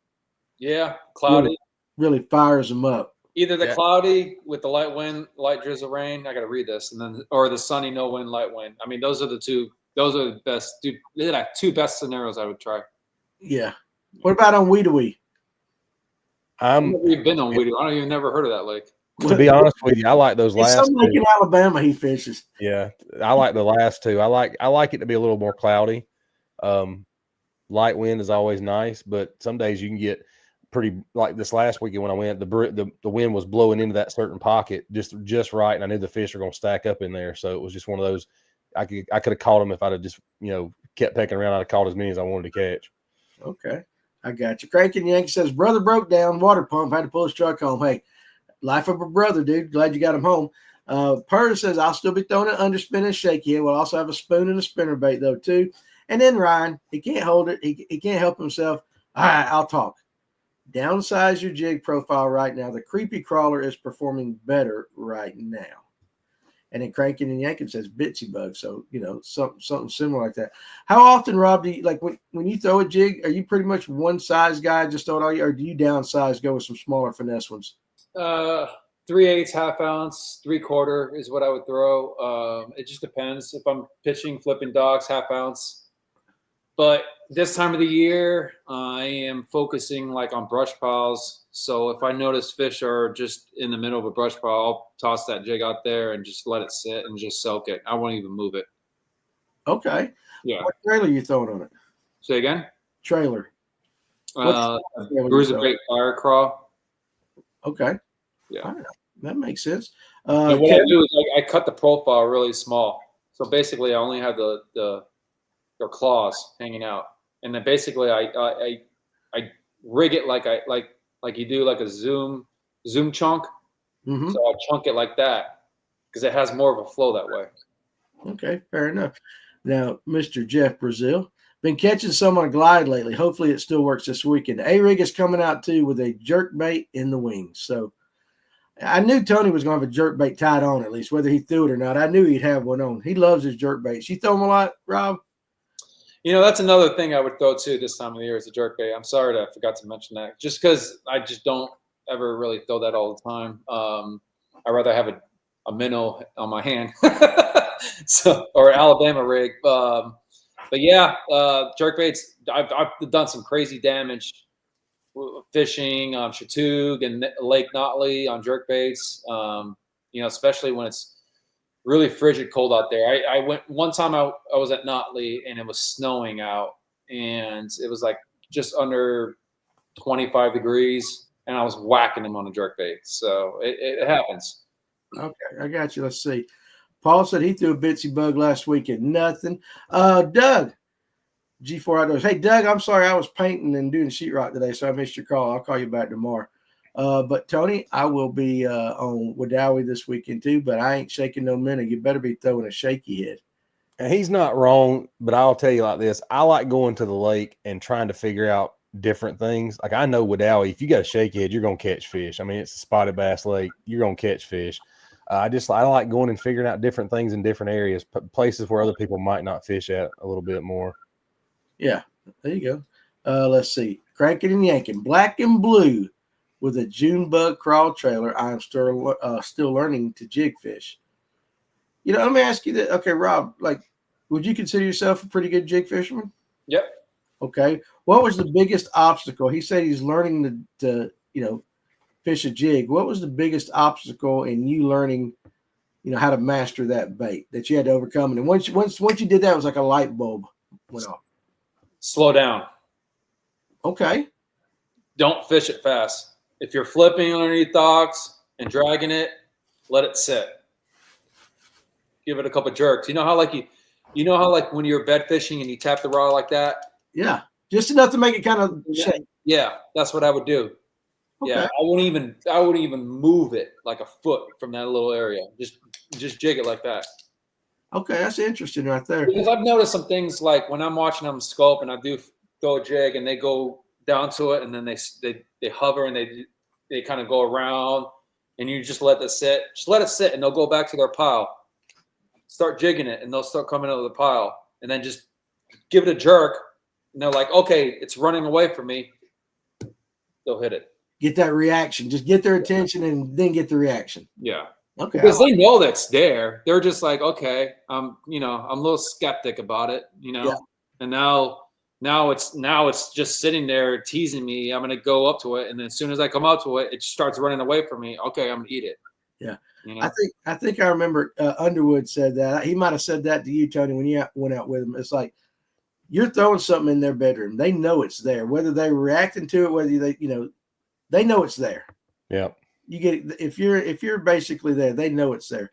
Yeah, cloudy. Really fires them up. Either the cloudy with the light wind, light drizzle, rain. I got to read this, and then or the sunny, no wind, light wind. I mean, those are the two. Those are the best. They're like two best scenarios I would try. Yeah. What about on Weedawee? We've been on Weedawee. I don't even never heard of that lake. To be honest with you, I like those last some lake in Alabama he fishes. Yeah, I like the last two. I like it to be a little more cloudy. Light wind is always nice, but some days you can get pretty, like this last weekend when I went, the wind was blowing into that certain pocket just right, and I knew the fish were going to stack up in there. So it was just one of those. I could have caught them if I'd have just kept pecking around. I'd have caught as many as I wanted to catch. Okay, I got you. Cranking Yankee says brother broke down, water pump, had to pull his truck home. Hey, life of a brother, dude. Glad you got him home. Purr says I'll still be throwing it under spin and shaky. We'll also have a spoon and a spinner bait though too. And then Ryan, he can't hold it. He can't help himself. All right, I'll talk. Downsize your jig profile right now. The creepy crawler is performing better right now. And then Cranking and Yankin says Bitsy Bug. So, something similar like that. How often, Rob, do you like when you throw a jig, are you pretty much one size guy, just throw it all, or do you downsize, go with some smaller finesse ones? 3/8, half ounce, 3/4 is what I would throw. It just depends. If I'm pitching, flipping dogs, half ounce. But this time of the year, I am focusing on brush piles. So if I notice fish are just in the middle of a brush pile, I'll toss that jig out there and just let it sit and just soak it. I won't even move it. Okay. Yeah. What trailer are you throwing on it? Say again? Trailer. Bruiser Bait Fire Crawl. Okay. Yeah. Right. That makes sense. What I do is I cut the profile really small. So basically I only have the claws hanging out, and then basically I rig it like you do like a zoom chunk. Mm-hmm. So I chunk it like that because it has more of a flow that way. Okay, fair enough. Now, Mr. Jeff Brazil, been catching some on a glide lately. Hopefully it still works this weekend. A-Rig is coming out too with a jerk bait in the wings. So I knew Tony was going to have a jerk bait tied on, at least whether he threw it or not. I knew he'd have one on. He loves his jerk baits. You throw them a lot, Rob? That's another thing I would throw too this time of the year is a jerk bait. I'm sorry that I forgot to mention that. Just because I just don't ever really throw that all the time. I'd rather have a minnow on my hand, or an Alabama rig. But yeah, jerk baits. I've done some crazy damage fishing on Chattooga and Lake Notley on jerk baits. Especially when it's really frigid cold out there. I went one time. I was at Notley and it was snowing out, and it was like just under 25 degrees, and I was whacking them on a jerkbait. So it happens. Okay, I got you. Let's see. Paul said he threw a bitsy bug last weekend. Nothing. Doug, G4 Outdoors. Hey, Doug, I'm sorry I was painting and doing sheetrock today, so I missed your call. I'll call you back tomorrow. But, Tony, I will be on Wroblewski this weekend too, but I ain't shaking no minute. You better be throwing a shaky head. And he's not wrong, but I'll tell you like this. I like going to the lake and trying to figure out different things. Like I know Wroblewski, if you got a shaky head, you're going to catch fish. I mean, it's a spotted bass lake. You're going to catch fish. I like going and figuring out different things in different areas, places where other people might not fish at a little bit more. Yeah, there you go. Let's see. Cranking and yanking. Black and blue with a June bug crawl trailer. I'm still learning to jig fish. You know, let me ask you that. Okay, Rob, like, would you consider yourself a pretty good jig fisherman? Yep. Okay. What was the biggest obstacle? He said he's learning to fish a jig. What was the biggest obstacle in you learning, how to master that bait that you had to overcome? And once you did that, it was like a light bulb went off. Slow down. Okay. Don't fish it fast. If you're flipping underneath docks and dragging it, let it sit. Give it a couple jerks. You know how when you're bed fishing and you tap the rod like that? Yeah. Just enough to make it kind of shake. Yeah, that's what I would do. Okay. Yeah, I wouldn't even move it like a foot from that little area. Just jig it like that. Okay, that's interesting right there. Because I've noticed some things like when I'm watching them scope and I do throw a jig and they go down to it and then they hover and they kind of go around and you just let it sit. Just let it sit and they'll go back to their pile. Start jigging it and they'll start coming out of the pile and then just give it a jerk and they're like, okay, it's running away from me. They'll hit it. Get that reaction. Just get their attention and then get the reaction. Yeah. Okay. Because they know that's there. They're just like, okay, I'm a little skeptic about it, Yeah. And now it's just sitting there teasing me. I'm gonna go up to it, and then as soon as I come up to it, it starts running away from me. Okay, I'm gonna eat it. Yeah. I think I remember Underwood said that. He might have said that to you, Tony, when you went out with him. It's like you're throwing something in their bedroom. They know it's there, whether they're reacting to it, whether they know it's there. Yeah. You get if you're basically there, they know it's there.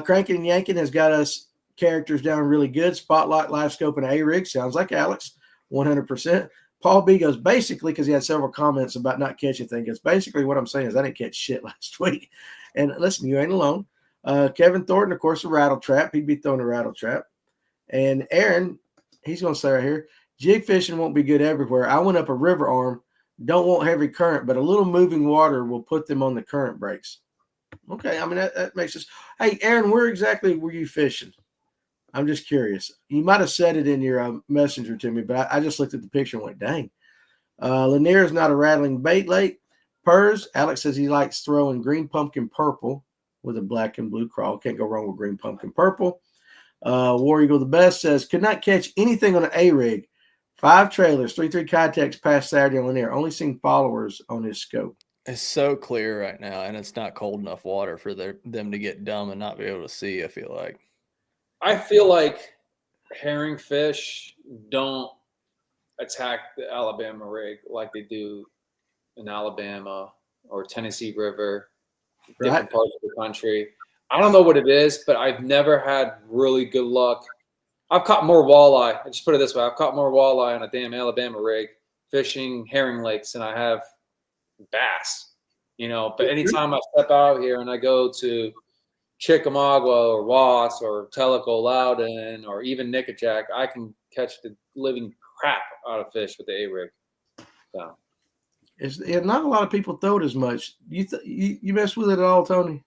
Cranking and Yanking has got us characters down really good. Spotlight, live scope, and A-rig. Sounds like Alex, 100%. Paul B goes basically because he had several comments about not catching things. Basically what I'm saying is I didn't catch shit last week. And listen, you ain't alone. Kevin Thornton, of course, a rattle trap. He'd be throwing a rattle trap. And Aaron, he's going to say right here, jig fishing won't be good everywhere. I went up a river arm. Don't want heavy current, but a little moving water will put them on the current breaks. Okay, I mean, that makes sense. Hey, Aaron, where exactly were you fishing? I'm just curious. You might have said it in your messenger to me, but I just looked at the picture and went, dang. Lanier is not a rattling bait lake. Purrs, Alex says he likes throwing green pumpkin purple with a black and blue crawl. Can't go wrong with green pumpkin purple. War Eagle the Best says, could not catch anything on an A-rig. 5 trailers, 3 Kitex past Saturday on Lanier. Only seen followers on his scope. It's so clear right now, and it's not cold enough water for them to get dumb and not be able to see, I feel like herring fish don't attack the Alabama rig like they do in Alabama or Tennessee River, different parts of the country. I don't know what it is, but I've never had really good luck. I've caught more walleye. I just put it this way. I've caught more walleye on a damn Alabama rig fishing herring lakes than I have bass, But anytime I step out here and I go to Chickamauga or Watts or Tellico Loudon or even Nickajack, I can catch the living crap out of fish with the A-rig. So. Not a lot of people throw it as much. You mess with it at all, Tony?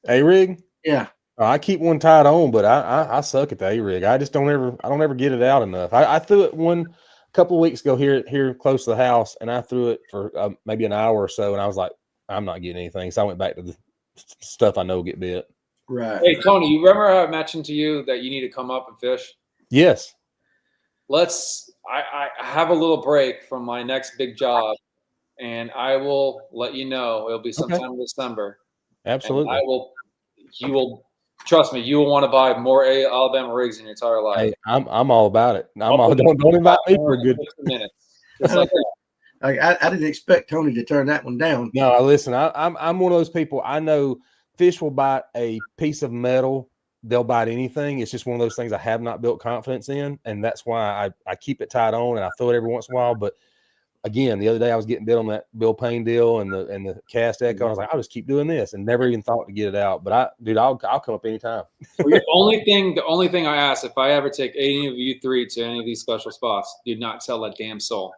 A-rig? Yeah. I keep one tied on, but I suck at the A-rig. I just don't ever get it out enough. I threw it a couple of weeks ago here close to the house, and I threw it for maybe an hour or so, and I was like, I'm not getting anything. So I went back to the stuff I know get bit. Right. Hey, Tony, you remember how I mentioned to you that you need to come up and fish? Yes. I have a little break from my next big job, and I will let you know. It'll be sometime in December. Absolutely. You will Trust me, you will want to buy more Alabama rigs in your entire life. Hey, I'm all about it. Don't invite me for a good 15 minutes. Just like that. I didn't expect Tony to turn that one down. No, listen, I'm one of those people. I know fish will bite a piece of metal. They'll bite anything. It's just one of those things I have not built confidence in, and that's why I keep it tied on and I throw it every once in a while. But again, the other day I was getting bit on that Bill Payne deal and the cast echo. And I was like, I'll just keep doing this, and never even thought to get it out. But I'll come up anytime. Well, the only thing I ask, if I ever take any of you three to any of these special spots, do not tell a damn soul.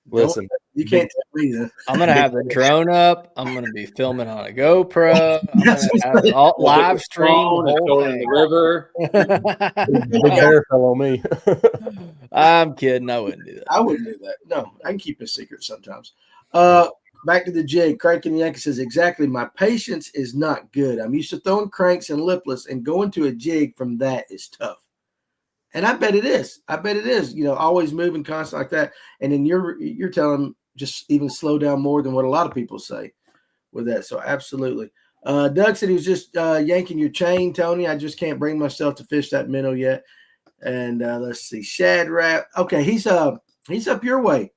Listen, you can't tell me that. I'm gonna have the drone up. I'm gonna be filming on a GoPro. I'm gonna have it all live stream the whole in thing. the river. big hair fell on me. I'm kidding. I wouldn't do that. I wouldn't do that. No, I can keep a secret sometimes. Back to the jig. Crank and Yankee says, exactly. My patience is not good. I'm used to throwing cranks and lipless, and going to a jig from that is tough. And I bet it is. Always moving constant like that. And then you're telling them just even slow down more than what a lot of people say with that. So absolutely. Doug said he was just yanking your chain, Tony. I just can't bring myself to fish that minnow yet. And let's see, Shad Rap. Okay, he's up your way,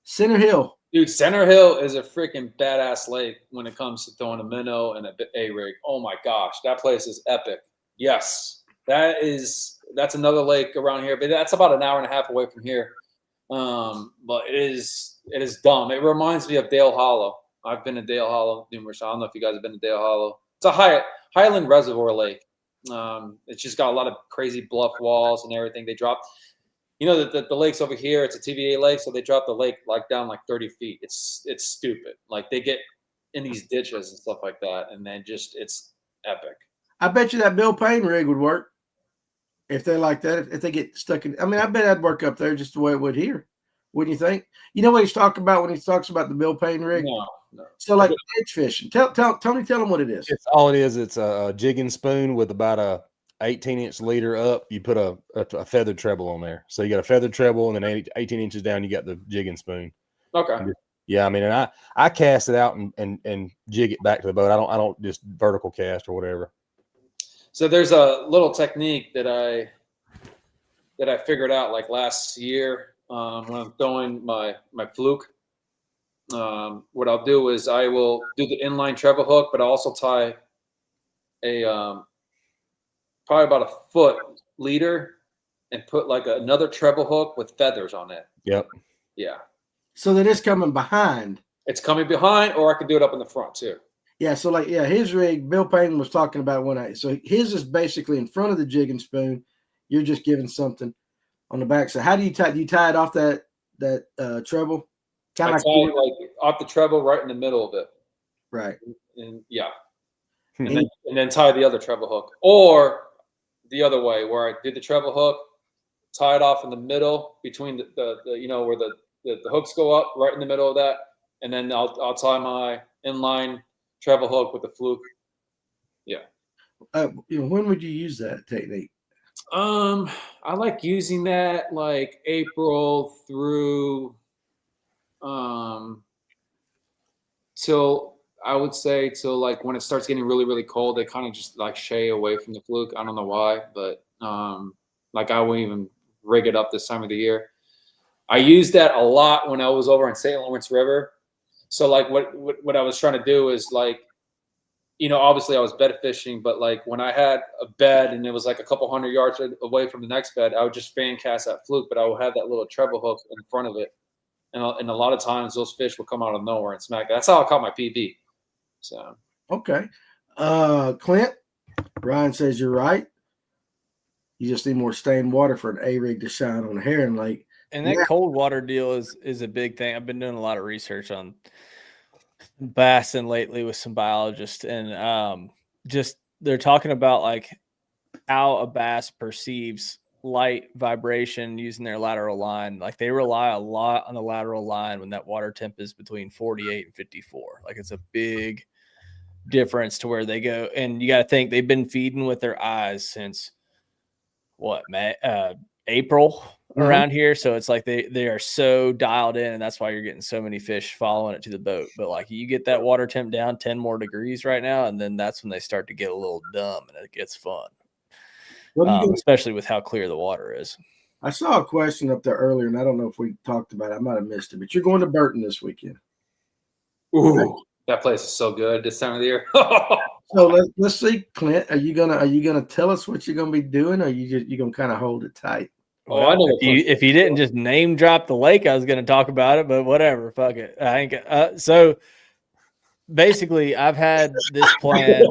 Center Hill. Dude, Center Hill is a freaking badass lake when it comes to throwing a minnow and a rig. Oh my gosh, that place is epic. Yes, that's another lake around here, but that's about an hour and a half away from here. But it is dumb. It reminds me of Dale Hollow. I've been to Dale Hollow numerous. I don't know if you guys have been to Dale Hollow. It's a Highland Reservoir lake. It's just got a lot of crazy bluff walls and everything. They drop, the lakes over here. It's a TVA lake, so they drop the lake down 30 feet. It's stupid. Like they get in these ditches and stuff like that, and then it's epic. I bet you that Bill Payne rig would work if they like that. If they get stuck in, I bet that'd work up there just the way it would here. Wouldn't you think? You know what he's talking about when he talks about the Bill Payne rig? No. So like ditch fishing. Tony, tell them what it is. It's all it is. It's a jigging spoon with about a 18-inch leader up. You put a feathered treble on there. So you got a feathered treble, and then 18 inches down, you got the jigging spoon. Okay. Yeah, and I cast it out and jig it back to the boat. I don't just vertical cast or whatever. So there's a little technique that I figured out last year when I'm throwing my fluke. What I'll do is I will do the inline treble hook, but I also tie a probably about a foot leader and put another treble hook with feathers on it. Yep. Yeah. So that it's coming behind. It's coming behind, or I can do it up in the front too. Yeah. So his rig, Bill Payne was talking about so his is basically in front of the jigging spoon. You're just giving something on the back. So how do you tie? Do you tie it off that treble? I tie it off the treble right in the middle of it. Right. And yeah. And then tie the other treble hook, or the other way where I did the treble hook, tie it off in the middle between the where the hooks go up right in the middle of that, and then I'll tie my inline treble hook with the fluke. Yeah. When would you use that technique? I like using that April through till I would say till when it starts getting really, really cold, they kind of just shay away from the fluke. I don't know why, but I wouldn't even rig it up this time of the year. I used that a lot when I was over in St. Lawrence River. So what I was trying to do is obviously I was bed fishing, but when I had a bed and it was a couple hundred yards away from the next bed, I would just fan cast that fluke, but I would have that little treble hook in front of it. And a lot of times those fish would come out of nowhere and smack. That's how I caught my PB. So okay. Clint, Ryan says you're right. You just need more stained water for an A rig to shine on a herring lake. And that cold water deal is a big thing. I've been doing a lot of research on bass and lately with some biologists, and just they're talking about how a bass perceives light vibration using their lateral line. They rely a lot on the lateral line when that water temp is between 48 and 54. It's a big difference to where they go. And you got to think they've been feeding with their eyes since April. around here. So it's like they are so dialed in, and that's why you're getting so many fish following it to the boat. But like you get that water temp down 10 more degrees right now, and then that's when they start to get a little dumb and it gets fun. Especially with how clear the water is. I saw a question up there earlier, and I don't know if we talked about it. I might have missed it, but you're going to Burton this weekend. Ooh, that place is so good this time of the year. So let's see, Clint. Are you gonna tell us what you're gonna be doing, or you gonna kind of hold it tight? Oh, I know. If you didn't just name drop the lake, I was going to talk about it, but whatever, fuck it. I ain't so basically, I've had this plan.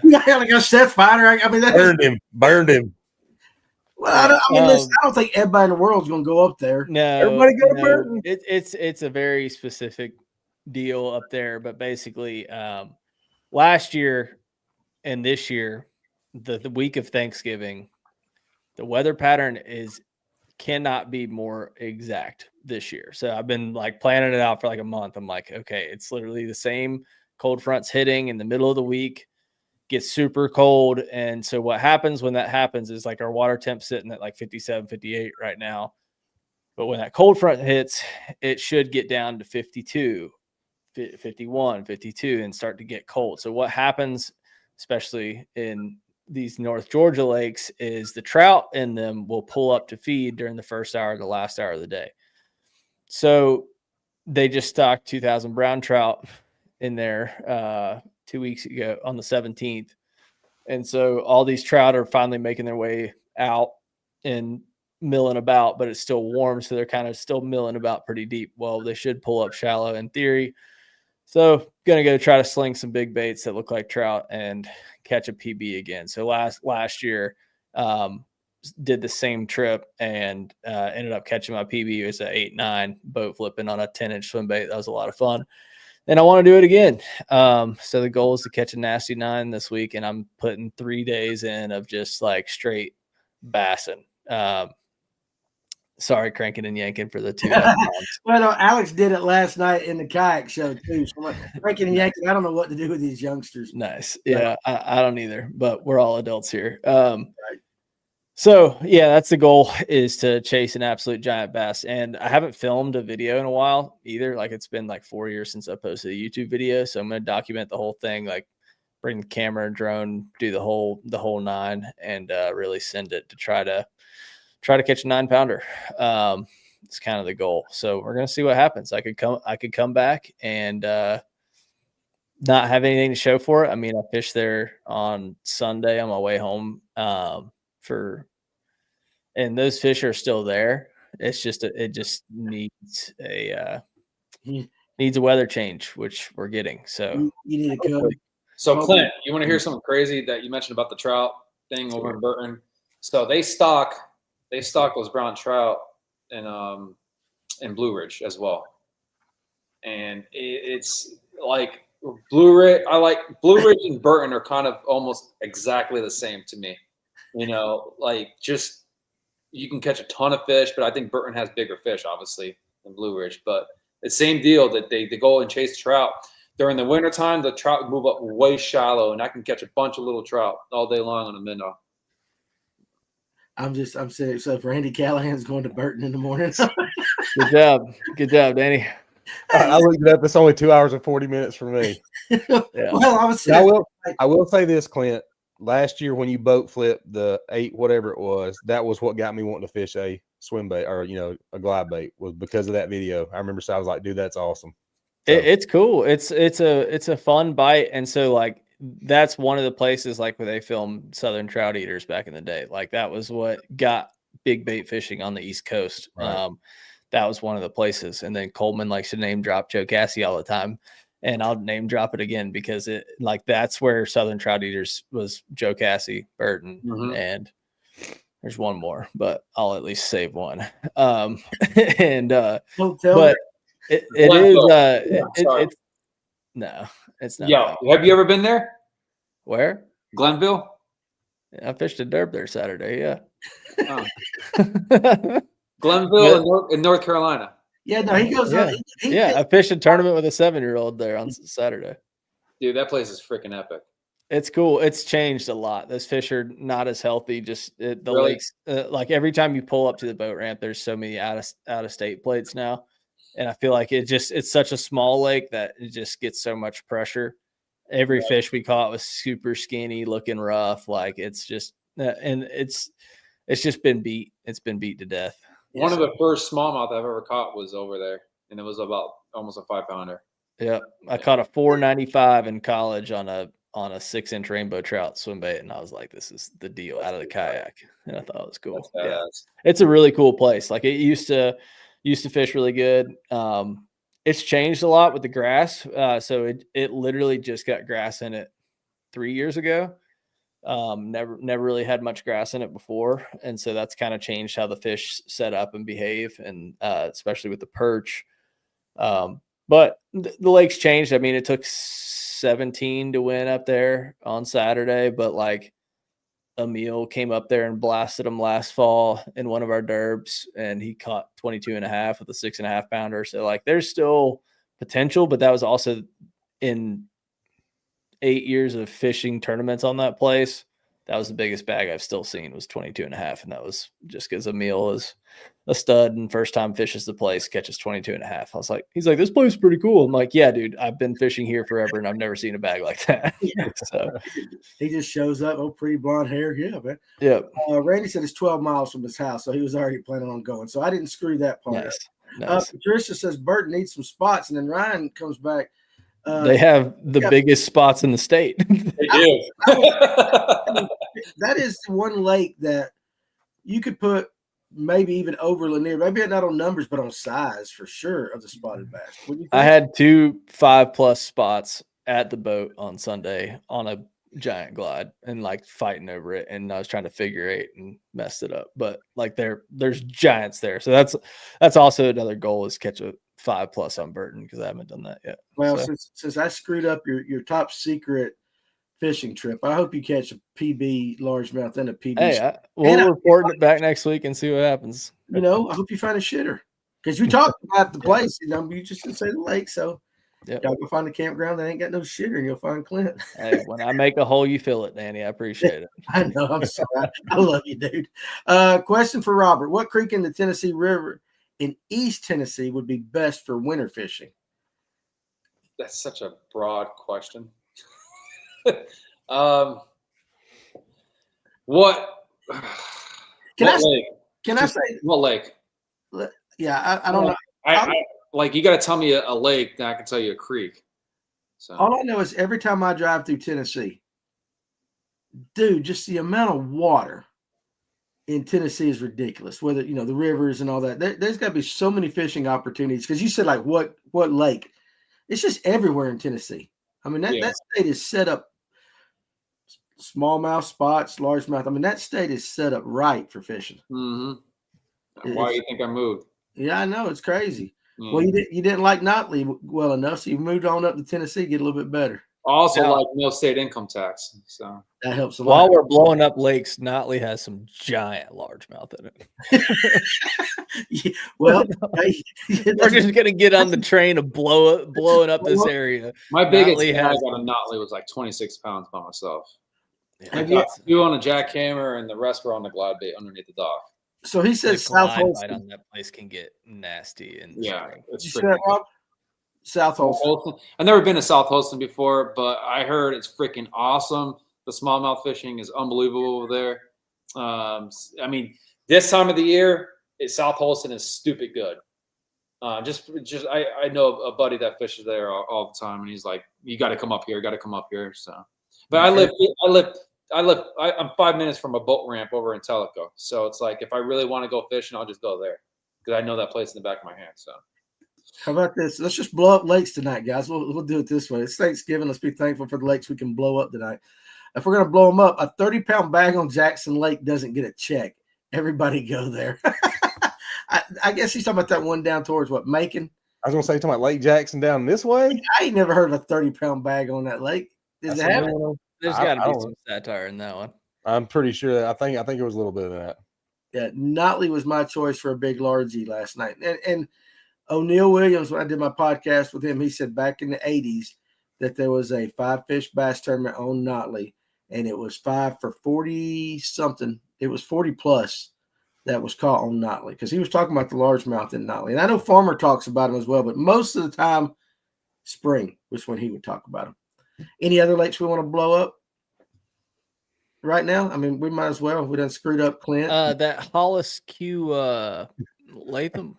Like a Seth Fighter. I mean, burned him. Well, I don't think everybody in the world is going to go up there. No, everybody go to Burton. It's a very specific deal up there, but basically, last year and this year, the week of Thanksgiving, the weather pattern cannot be more exact this year. So I've been like planning it out for like a month. I'm like, okay, it's literally the same cold fronts hitting in the middle of the week, gets super cold. And so what happens when that happens is like our water temp sitting at like 57, 58 right now. But when that cold front hits, it should get down to 52, 51, 52 and start to get cold. So what happens, especially in these North Georgia lakes, is the trout in them will pull up to feed during the first hour, the last hour of the day. So they just stocked 2,000 brown trout in there 2 weeks ago on the 17th. And so all these trout are finally making their way out and milling about, but it's still warm. So they're kind of still milling about pretty deep. Well, they should pull up shallow in theory. So going to go try to sling some big baits that look like trout and catch a PB again. So last year did the same trip and ended up catching my PB. It was an 8-9 boat flipping on a 10-inch swim bait. That was a lot of fun. And I want to do it again. So the goal is to catch a nasty 9 this week, and I'm putting 3 days in of just like straight bassing. Sorry, cranking and yanking for the 2 pounds. Well, no, Alex did it last night in the kayak show too. So like, cranking and yanking, I don't know what to do with these youngsters. Nice. Yeah, I don't either, but we're all adults here. Right. So yeah, that's the goal, is to chase an absolute giant bass. And I haven't filmed a video in a while either. Like it's been like 4 years since I posted a YouTube video. So I'm going to document the whole thing, like bring the camera and drone, do the whole 9 and really send it to try to catch a 9-pounder. It's kind of the goal. So we're going to see what happens. I could come back and not have anything to show for it. I mean, I fished there on Sunday on my way home and those fish are still there. It's just, it just needs a weather change, which we're getting. So you need to come. So Clint, you want to hear something crazy that you mentioned about the trout thing over in Burton? So they stock those brown trout in Blue Ridge as well, and it's like Blue Ridge. I like Blue Ridge and Burton are kind of almost exactly the same to me. You know, like just you can catch a ton of fish, but I think Burton has bigger fish, obviously, than Blue Ridge. But the same deal that they go and chase trout. During the wintertime, the trout move up way shallow, and I can catch a bunch of little trout all day long on a minnow. I'm serious. So if Randy Callahan's going to Burton in the morning. Good job, Danny. I looked it up. It's only 2 hours and 40 minutes for me. Yeah. Well, I will say this, Clint. Last year when you boat flipped the 8, whatever it was, that was what got me wanting to fish a swim bait or a glide bait, was because of that video. I remember, so I was like, dude, that's awesome. So. It's cool. It's a fun bite, and so like that's one of the places like where they filmed Southern Trout Eaters back in the day. Like that was what got big bait fishing on the East Coast. Right. That was one of the places. And then Coleman likes to name drop Joe Cassie all the time, and I'll name drop it again because it like that's where Southern Trout Eaters was. Joe Cassie, Burton, and there's one more, but I'll at least save one. And don't tell but. Me. It's no, it's not. Yeah, have you ever been there? Where? Glenville. Yeah, I fished a derb there Saturday. Yeah. Oh. Glenville in North Carolina. Yeah, no, he goes. I fished a tournament with a 7-year-old there on Saturday. Dude, that place is freaking epic. It's cool. It's changed a lot. Those fish are not as healthy. Just the Really? lakes, like every time you pull up to the boat ramp, there's so many out of state plates now, and I feel like it's such a small lake that it just gets so much pressure. Every fish we caught was super skinny, looking rough. Like it's just, and it's just been beat. It's been beat to death. One of the first smallmouth I've ever caught was over there, and it was about almost a 5-pounder. Yep, I caught a 495 in college on a 6-inch rainbow trout swim bait, and I was like, "This is the deal out of the kayak," and I thought it was cool. Yeah, it's a really cool place. Like it used to fish really good. It's changed a lot with the grass. So it literally just got grass in it 3 years ago. Never really had much grass in it before, and so that's kind of changed how the fish set up and behave, and especially with the perch. But the lake's changed. I mean, it took 17 to win up there on Saturday, but like Emil came up there and blasted him last fall in one of our derbs, and he caught 22.5 with a 6.5 pounder. So like there's still potential, but that was also in 8 years of fishing tournaments on that place. That was the biggest bag I've still seen was 22.5. And that was just because Emil is a stud and first time fishes the place, catches 22.5. I was like, he's like, this place is pretty cool. I'm like, yeah, dude, I've been fishing here forever and I've never seen a bag like that. So he just shows up. Oh, pretty blonde hair. Yeah, man. Yeah. Randy said it's 12 miles from his house, so he was already planning on going. So I didn't screw that part up. Nice. Patricia says Burton needs some spots, and then Ryan comes back. They have the biggest spots in the state. They do. That is one lake that you could put maybe even over Lanier, maybe not on numbers, but on size for sure of the spotted bass. I had 2 5+ spots at the boat on Sunday on a giant glide and like fighting over it, and I was trying to figure 8 and messed it up. But like there's giants there, so that's also another goal is catch a 5+ on Burton because I haven't done that yet. Well, since I screwed up your top secret fishing trip, I hope you catch a PB largemouth and a PB. Hey, we'll report it back next week and see what happens. I hope you find a shitter because you talked about the place. You just didn't say the lake, so y'all go find a campground that ain't got no shitter, and you'll find Clint. Hey, when I make a hole, you fill it, Danny. I appreciate it. I know. I'm sorry. I love you, dude. Question for Robert: what creek in the Tennessee River in East Tennessee would be best for winter fishing? That's such a broad question. What lake? Yeah, I don't know. I like you got to tell me a lake, then I can tell you a creek. So all I know is every time I drive through Tennessee, dude, just the amount of water in Tennessee is ridiculous. Whether the rivers and all that, there's got to be so many fishing opportunities. Because you said like what lake? It's just everywhere in Tennessee. I mean that state is set up. Smallmouth spots, largemouth. I mean that state is set up right for fishing. Mm-hmm. Why do you think I moved? Yeah, I know it's crazy. Well, you didn't like Notley well enough, so you moved on up to Tennessee, get a little bit better. Also, like no state income tax, so that helps a lot. While we're blowing up lakes, Notley has some giant largemouth in it. Well, we're just gonna get on the train of blowing up this area. My biggest bag on a Notley was like 26 pounds by myself. I got 2 on a jackhammer, and the rest were on the glide bait underneath the dock. So he says South Holston. On that place can get nasty and it's South Holston. I've never been to South Holston before, but I heard it's freaking awesome. The smallmouth fishing is unbelievable over there. I mean, this time of the year, South Holston is stupid good. I know a buddy that fishes there all the time, and he's like, "You got to come up here. Got to come up here." So, but I'm 5 minutes from a boat ramp over in Tellico. So it's like, if I really want to go fishing, I'll just go there because I know that place in the back of my hand. So how about this? Let's just blow up lakes tonight, guys. We'll do it this way. It's Thanksgiving. Let's be thankful for the lakes we can blow up tonight. If we're going to blow them up, a 30-pound bag on Jackson Lake doesn't get a check. Everybody go there. I guess he's talking about that one down towards Macon? I was going to say, talking about Lake Jackson down this way? I ain't never heard of a 30-pound bag on that lake. Does it have it? There's got to be some satire in that one. I'm pretty sure. I think it was a little bit of that. Yeah, Notley was my choice for a big largie last night. And O'Neal Williams, when I did my podcast with him, he said back in the 80s, that there was a 5-fish bass tournament on Notley, and it was 5 for 40 something. It was 40 plus that was caught on Notley, because he was talking about the largemouth in Notley. And I know Farmer talks about them as well, but most of the time, spring was when he would talk about them. Any other lakes we want to blow up right now? I mean, we might as well. We done screwed up Clint. That Hollis Q Latham.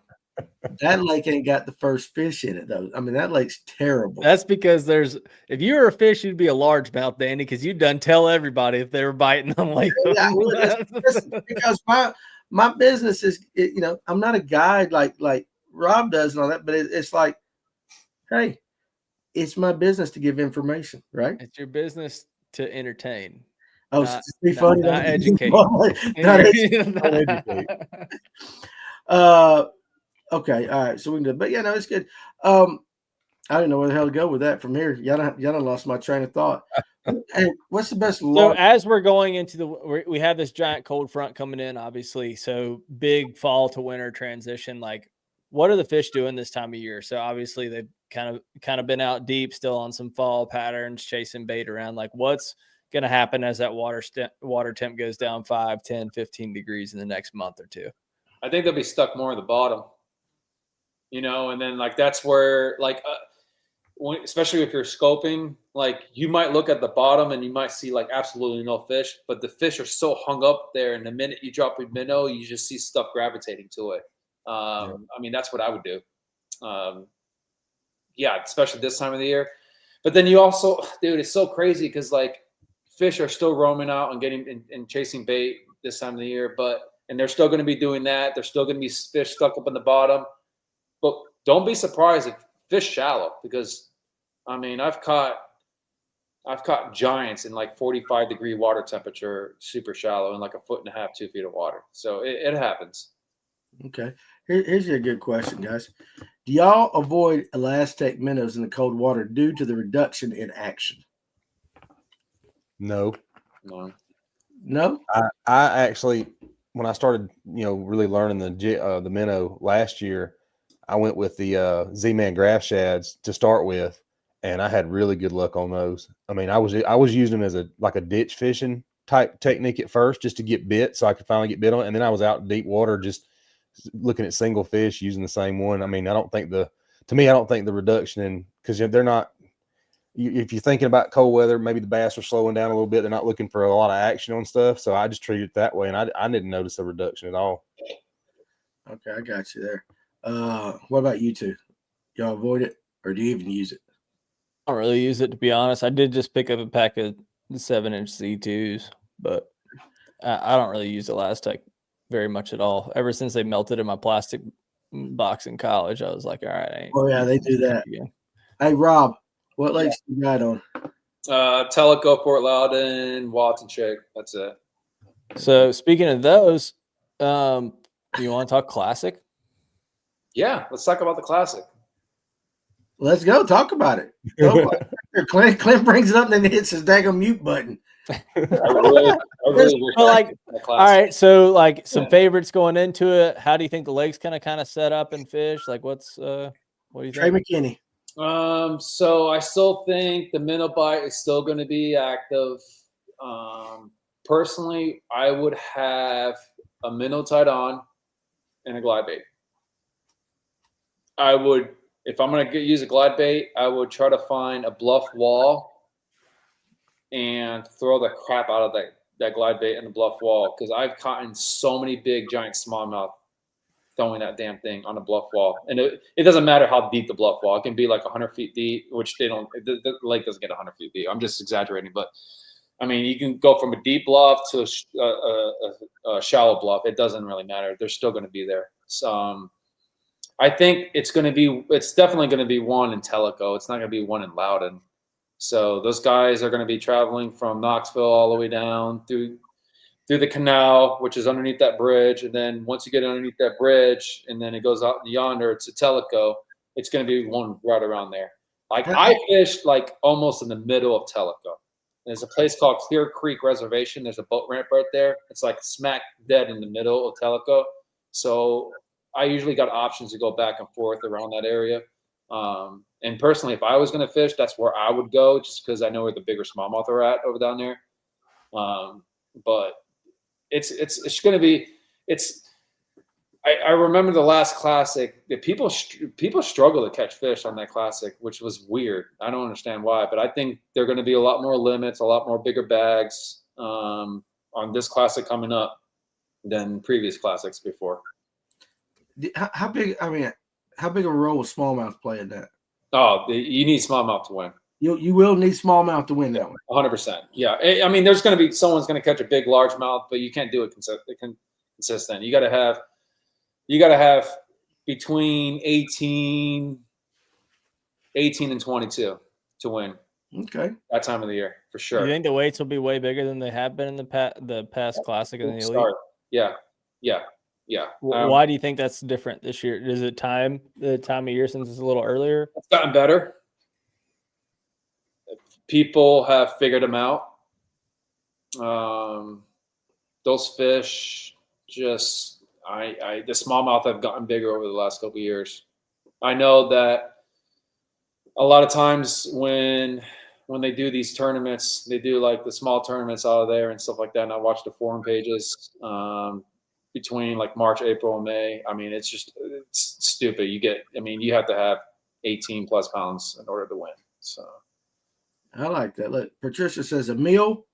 That lake ain't got the first fish in it, though. I mean, that lake's terrible. That's because if you were a fish, you'd be a largemouth, Danny, because you'd done tell everybody if they were biting on Latham. Yeah, because my business is, you know, I'm not a guide like Rob does and all that, but it's like, hey, it's my business to give information, right? It's your business to entertain. Oh, not, so be funny, not educate. Not educate. Okay, all right, so we can do it. But yeah, no, it's good. I don't know where the hell to go with that from here. Y'all done lost my train of thought. Hey, what's the best? So as we're going into we have this giant cold front coming in, obviously. So big fall to winter transition. Like, what are the fish doing this time of year? So obviously they've kind of been out deep, still on some fall patterns, chasing bait around. Like, what's going to happen as that water temp goes down 5, 10, 15 degrees in the next month or two? I think they'll be stuck more at the bottom, you know, and then like that's where like especially if you're scoping, like you might look at the bottom and you might see like absolutely no fish, but the fish are so hung up there, and the minute you drop a minnow, you just see stuff gravitating to it. I mean, that's what I would do. Yeah, especially this time of the year. But then you also, dude, it's so crazy because like fish are still roaming out and getting and chasing bait this time of the year, and they're still going to be doing that. There's still going to be fish stuck up in the bottom. But don't be surprised if fish shallow, because I mean, I've caught giants in like 45-degree water temperature, super shallow, in like 1.5 feet, 2 feet of water. So it happens. Okay. Here's a good question, guys. Do y'all avoid elastic minnows in the cold water due to the reduction in action? No. No? I actually, when I started, you know, really learning the minnow last year, I went with the Z-Man graph shads to start with, and I had really good luck on those. I mean, I was using them as a ditch fishing type technique at first, just to get bit, so I could finally get bit on it. And then I was out in deep water just looking at single fish using the same one. I mean, I don't think the reduction in, because they're not. If you're thinking about cold weather, maybe the bass are slowing down a little bit. They're not looking for a lot of action on stuff. So I just treated it that way, and I didn't notice a reduction at all. Okay, I got you there. What about you two? Y'all avoid it, or do you even use it? I don't really use it, to be honest. I did just pick up a pack of 7-inch C2s, but I don't really use Elastec very much at all. Ever since they melted in my plastic box in college, I was like, all right. Oh yeah, they do that. Again. Hey Rob, what lakes you got on? Tellico, Fort Loudon, Watson Shake. That's it. So speaking of those, do you want to talk classic? Yeah, let's talk about the classic. Let's go talk about it. Clint brings it up and then hits his daggone mute button. I really like, all right, so like some favorites going into it. How do you think the lake's kind of set up and fish? Like, what do you Trey think? McKinney. So I still think the minnow bite is still going to be active. Personally, I would have a minnow tied on and a glide bait. I would, if I'm going to use a glide bait, I would try to find a bluff wall and throw the crap out of that glide bait in the bluff wall, because I've caught in so many big giant smallmouth throwing that damn thing on a bluff wall. And it doesn't matter how deep the bluff wall. It can be like 100 feet deep, which the lake doesn't get 100 feet deep. I'm just exaggerating. But, I mean, you can go from a deep bluff to a shallow bluff. It doesn't really matter. They're still going to be there. So I think it's definitely going to be one in Tellico. It's not going to be one in Loudon. So those guys are going to be traveling from Knoxville all the way down through the canal, which is underneath that bridge. And then once you get underneath that bridge and then it goes out yonder to Tellico, it's going to be one right around there. Like, I fished like almost in the middle of Tellico. There's a place called Clear Creek Reservation. There's a boat ramp right there. It's like smack dead in the middle of Tellico. So I usually got options to go back and forth around that area. And personally, if I was going to fish, that's where I would go, just because I know where the bigger smallmouth are at over down there. But it's going to be I remember the last classic. People struggle to catch fish on that classic, which was weird. I don't understand why, but I think there are going to be a lot more limits, a lot more bigger bags on this classic coming up than previous classics before. How big? I mean, how big a role will smallmouth play in that? Oh, you need smallmouth to win. You will need smallmouth to win that one. 100%. Yeah, I mean, there's going to be someone's going to catch a big largemouth, but you can't do it consistent. You got to have between 18 and 22 to win. Okay. That time of the year, for sure. You think the weights will be way bigger than they have been in the past classic in the elite? Yeah. Why do you think that's different this year? Is it the time of year since it's a little earlier? It's gotten better. People have figured them out. Those fish just the smallmouth have gotten bigger over the last couple of years. I know that a lot of times when they do these tournaments, they do like the small tournaments out of there and stuff like that. And I watch the forum pages between like March, April, and May. I mean, it's stupid. You have to have 18 plus pounds in order to win. So I like that. Look, Patricia says Emil,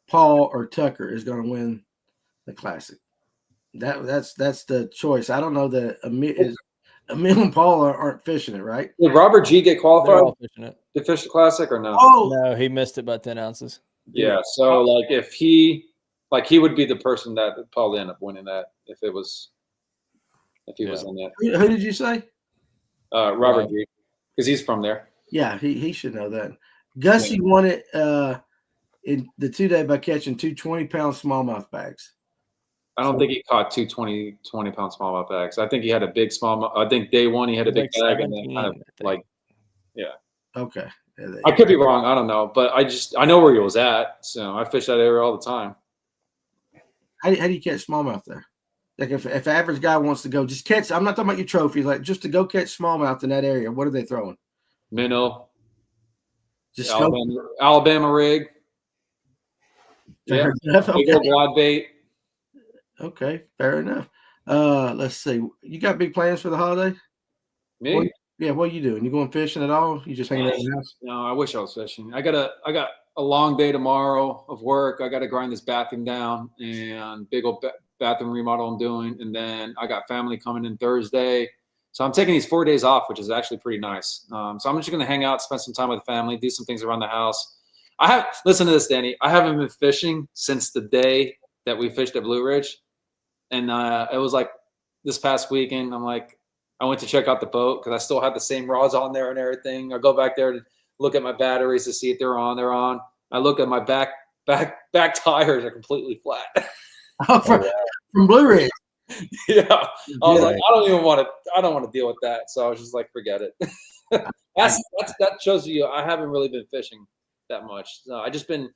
Paul, or Tucker is going to win the classic. That's the choice. I don't know that Emil and Paul aren't fishing it, right? Did Robert G get qualified to fish the classic or no? Oh, no, he missed it by 10 ounces. Yeah. So like if he would be the person that would probably end up winning that if he was in that. Who did you say? Robert G, because he's from there. Yeah, he should know that. Gussie won it in the 2-day by catching 2 20-pound smallmouth bags. I don't think he caught 2 20-pound smallmouth bags. I think he had a big smallmouth. I think day one he had a big bag, and then kind of Okay. I could be wrong. I don't know, but I know where he was at, so I fish that area all the time. How do you catch smallmouth there? Like if an average guy wants to go just catch, I'm not talking about your trophies, like just to go catch smallmouth in that area, what are they throwing? Minnow. Just Alabama rig. Yeah. Big old glide bait. Okay, fair enough. Let's see. You got big plans for the holiday? Me? What are you doing? You going fishing at all? You just hanging out in the house? No, I wish I was fishing. I got a long day tomorrow of work. I got to grind this bathroom down and big old bathroom remodel I'm doing, and then I got family coming in Thursday. So I'm taking these 4 days off, which is actually pretty nice. So I'm just going to hang out, spend some time with the family, do some things around the house. Listen to this, Danny. I haven't been fishing since the day that we fished at Blue Ridge. And it was like this past weekend, I went to check out the boat because I still had the same rods on there and everything. I go back there to look at my batteries to see if they're on. They're on. I look at my back tires are completely flat. From Blue Ridge. Yeah. I was like, I don't want to deal with that. So I was just like, forget it. That shows you I haven't really been fishing that much. So I just been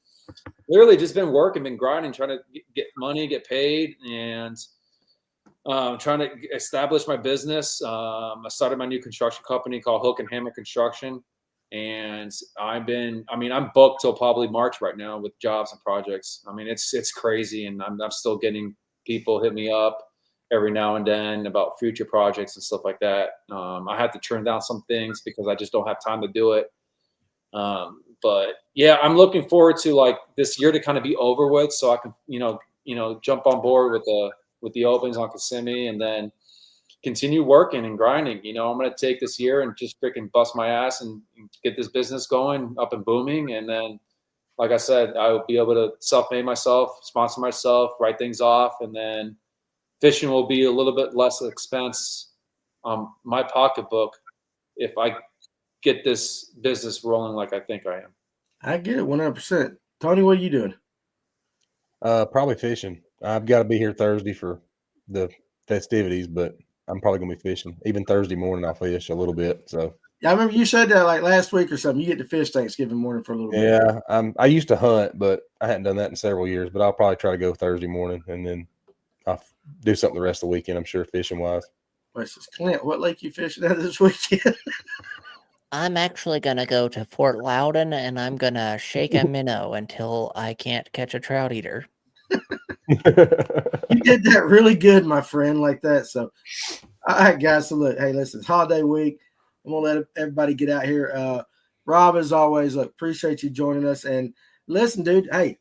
working, been grinding, trying to get money, get paid, and trying to establish my business. I started my new construction company called Hook and Hammer Construction, and I'm booked till probably March right now with jobs and projects. I mean, it's crazy, and I'm still getting people hit me up every now and then about future projects and stuff like that. I had to turn down some things because I just don't have time to do it. But yeah, I'm looking forward to like this year to kind of be over with, so I can, jump on board with the opens on Kissimmee and then continue working and grinding. I'm going to take this year and just freaking bust my ass and get this business going up and booming. And then, like I said, I will be able to self-made myself, sponsor myself, write things off, and then fishing will be a little bit less expense on my pocketbook if I get this business rolling like I think I am. I get it 100%. Tony, what are you doing? Probably fishing. I've got to be here Thursday for the festivities, but I'm probably going to be fishing. Even Thursday morning, I'll fish a little bit. So yeah, I remember you said that like last week or something. You get to fish Thanksgiving morning for a little bit. Yeah, I used to hunt, but I hadn't done that in several years. But I'll probably try to go Thursday morning, and then I'll do something the rest of the weekend, I'm sure, fishing-wise. Clint, what lake you fishing at this weekend? I'm actually gonna go to Fort Loudon and I'm gonna shake a minnow until I can't catch a trout eater. You did that really good, my friend, like that. So, all right, guys. So, look, hey, listen, it's holiday week. I'm going to let everybody get out here. Rob, as always, look, appreciate you joining us. And listen, dude, hey,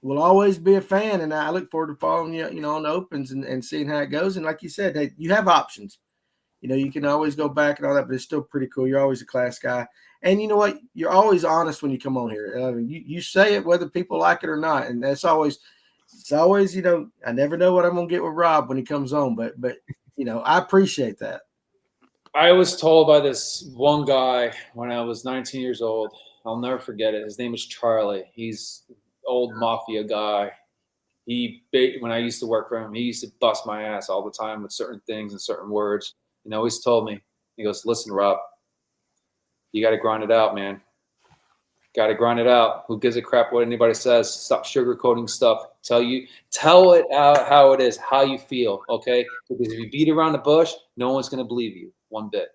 we'll always be a fan. And I look forward to following you, on the opens and seeing how it goes. And like you said, hey, you have options. You can always go back and all that, but it's still pretty cool. You're always a class guy. And you know what? You're always honest when you come on here. You say it whether people like it or not. And it's always, I never know what I'm going to get with Rob when he comes on. But I appreciate that. I was told by this one guy when I was 19 years old. I'll never forget it. His name was Charlie. He's an old mafia guy. When I used to work for him, he used to bust my ass all the time with certain things and certain words. And always told me, he goes, "Listen, Rob, you got to grind it out, man. Got to grind it out. Who gives a crap what anybody says? Stop sugarcoating stuff. Tell it out how it is, how you feel, okay? Because if you beat around the bush, no one's going to believe you one bit."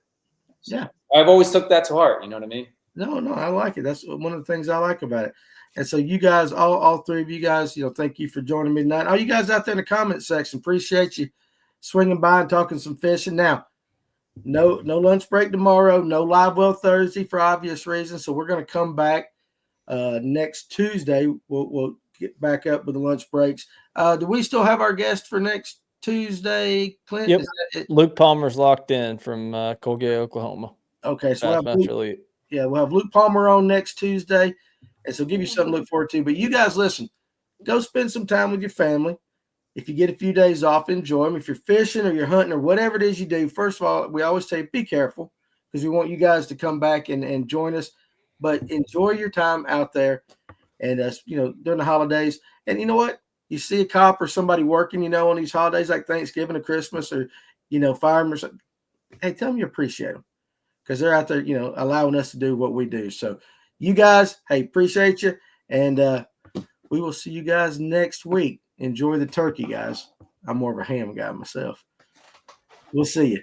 So Yeah. I've always took that to heart. You know what I mean? No, I like it. That's one of the things I like about it. And so you guys, all three of you guys, thank you for joining me tonight. All you guys out there in the comment section, appreciate you swinging by and talking some fishing. Now, no lunch break tomorrow, no Livewell Thursday for obvious reasons. So we're going to come back next Tuesday. We'll get back up with the lunch breaks. Do we still have our guest for next Tuesday, Clint? Yep. Luke Palmer's locked in from Colgate, Oklahoma. Okay, so we'll have Luke Palmer on next Tuesday, and so give you something to look forward to. But you guys, listen, go spend some time with your family. If you get a few days off, enjoy them. If you're fishing or you're hunting or whatever it is you do, first of all, we always say be careful because we want you guys to come back and join us. But enjoy your time out there and, during the holidays. And you know what? You see a cop or somebody working, on these holidays like Thanksgiving or Christmas or, firemen or something. Hey, tell them you appreciate them because they're out there, allowing us to do what we do. So you guys, hey, appreciate you. And we will see you guys next week. Enjoy the turkey, guys. I'm more of a ham guy myself. We'll see you.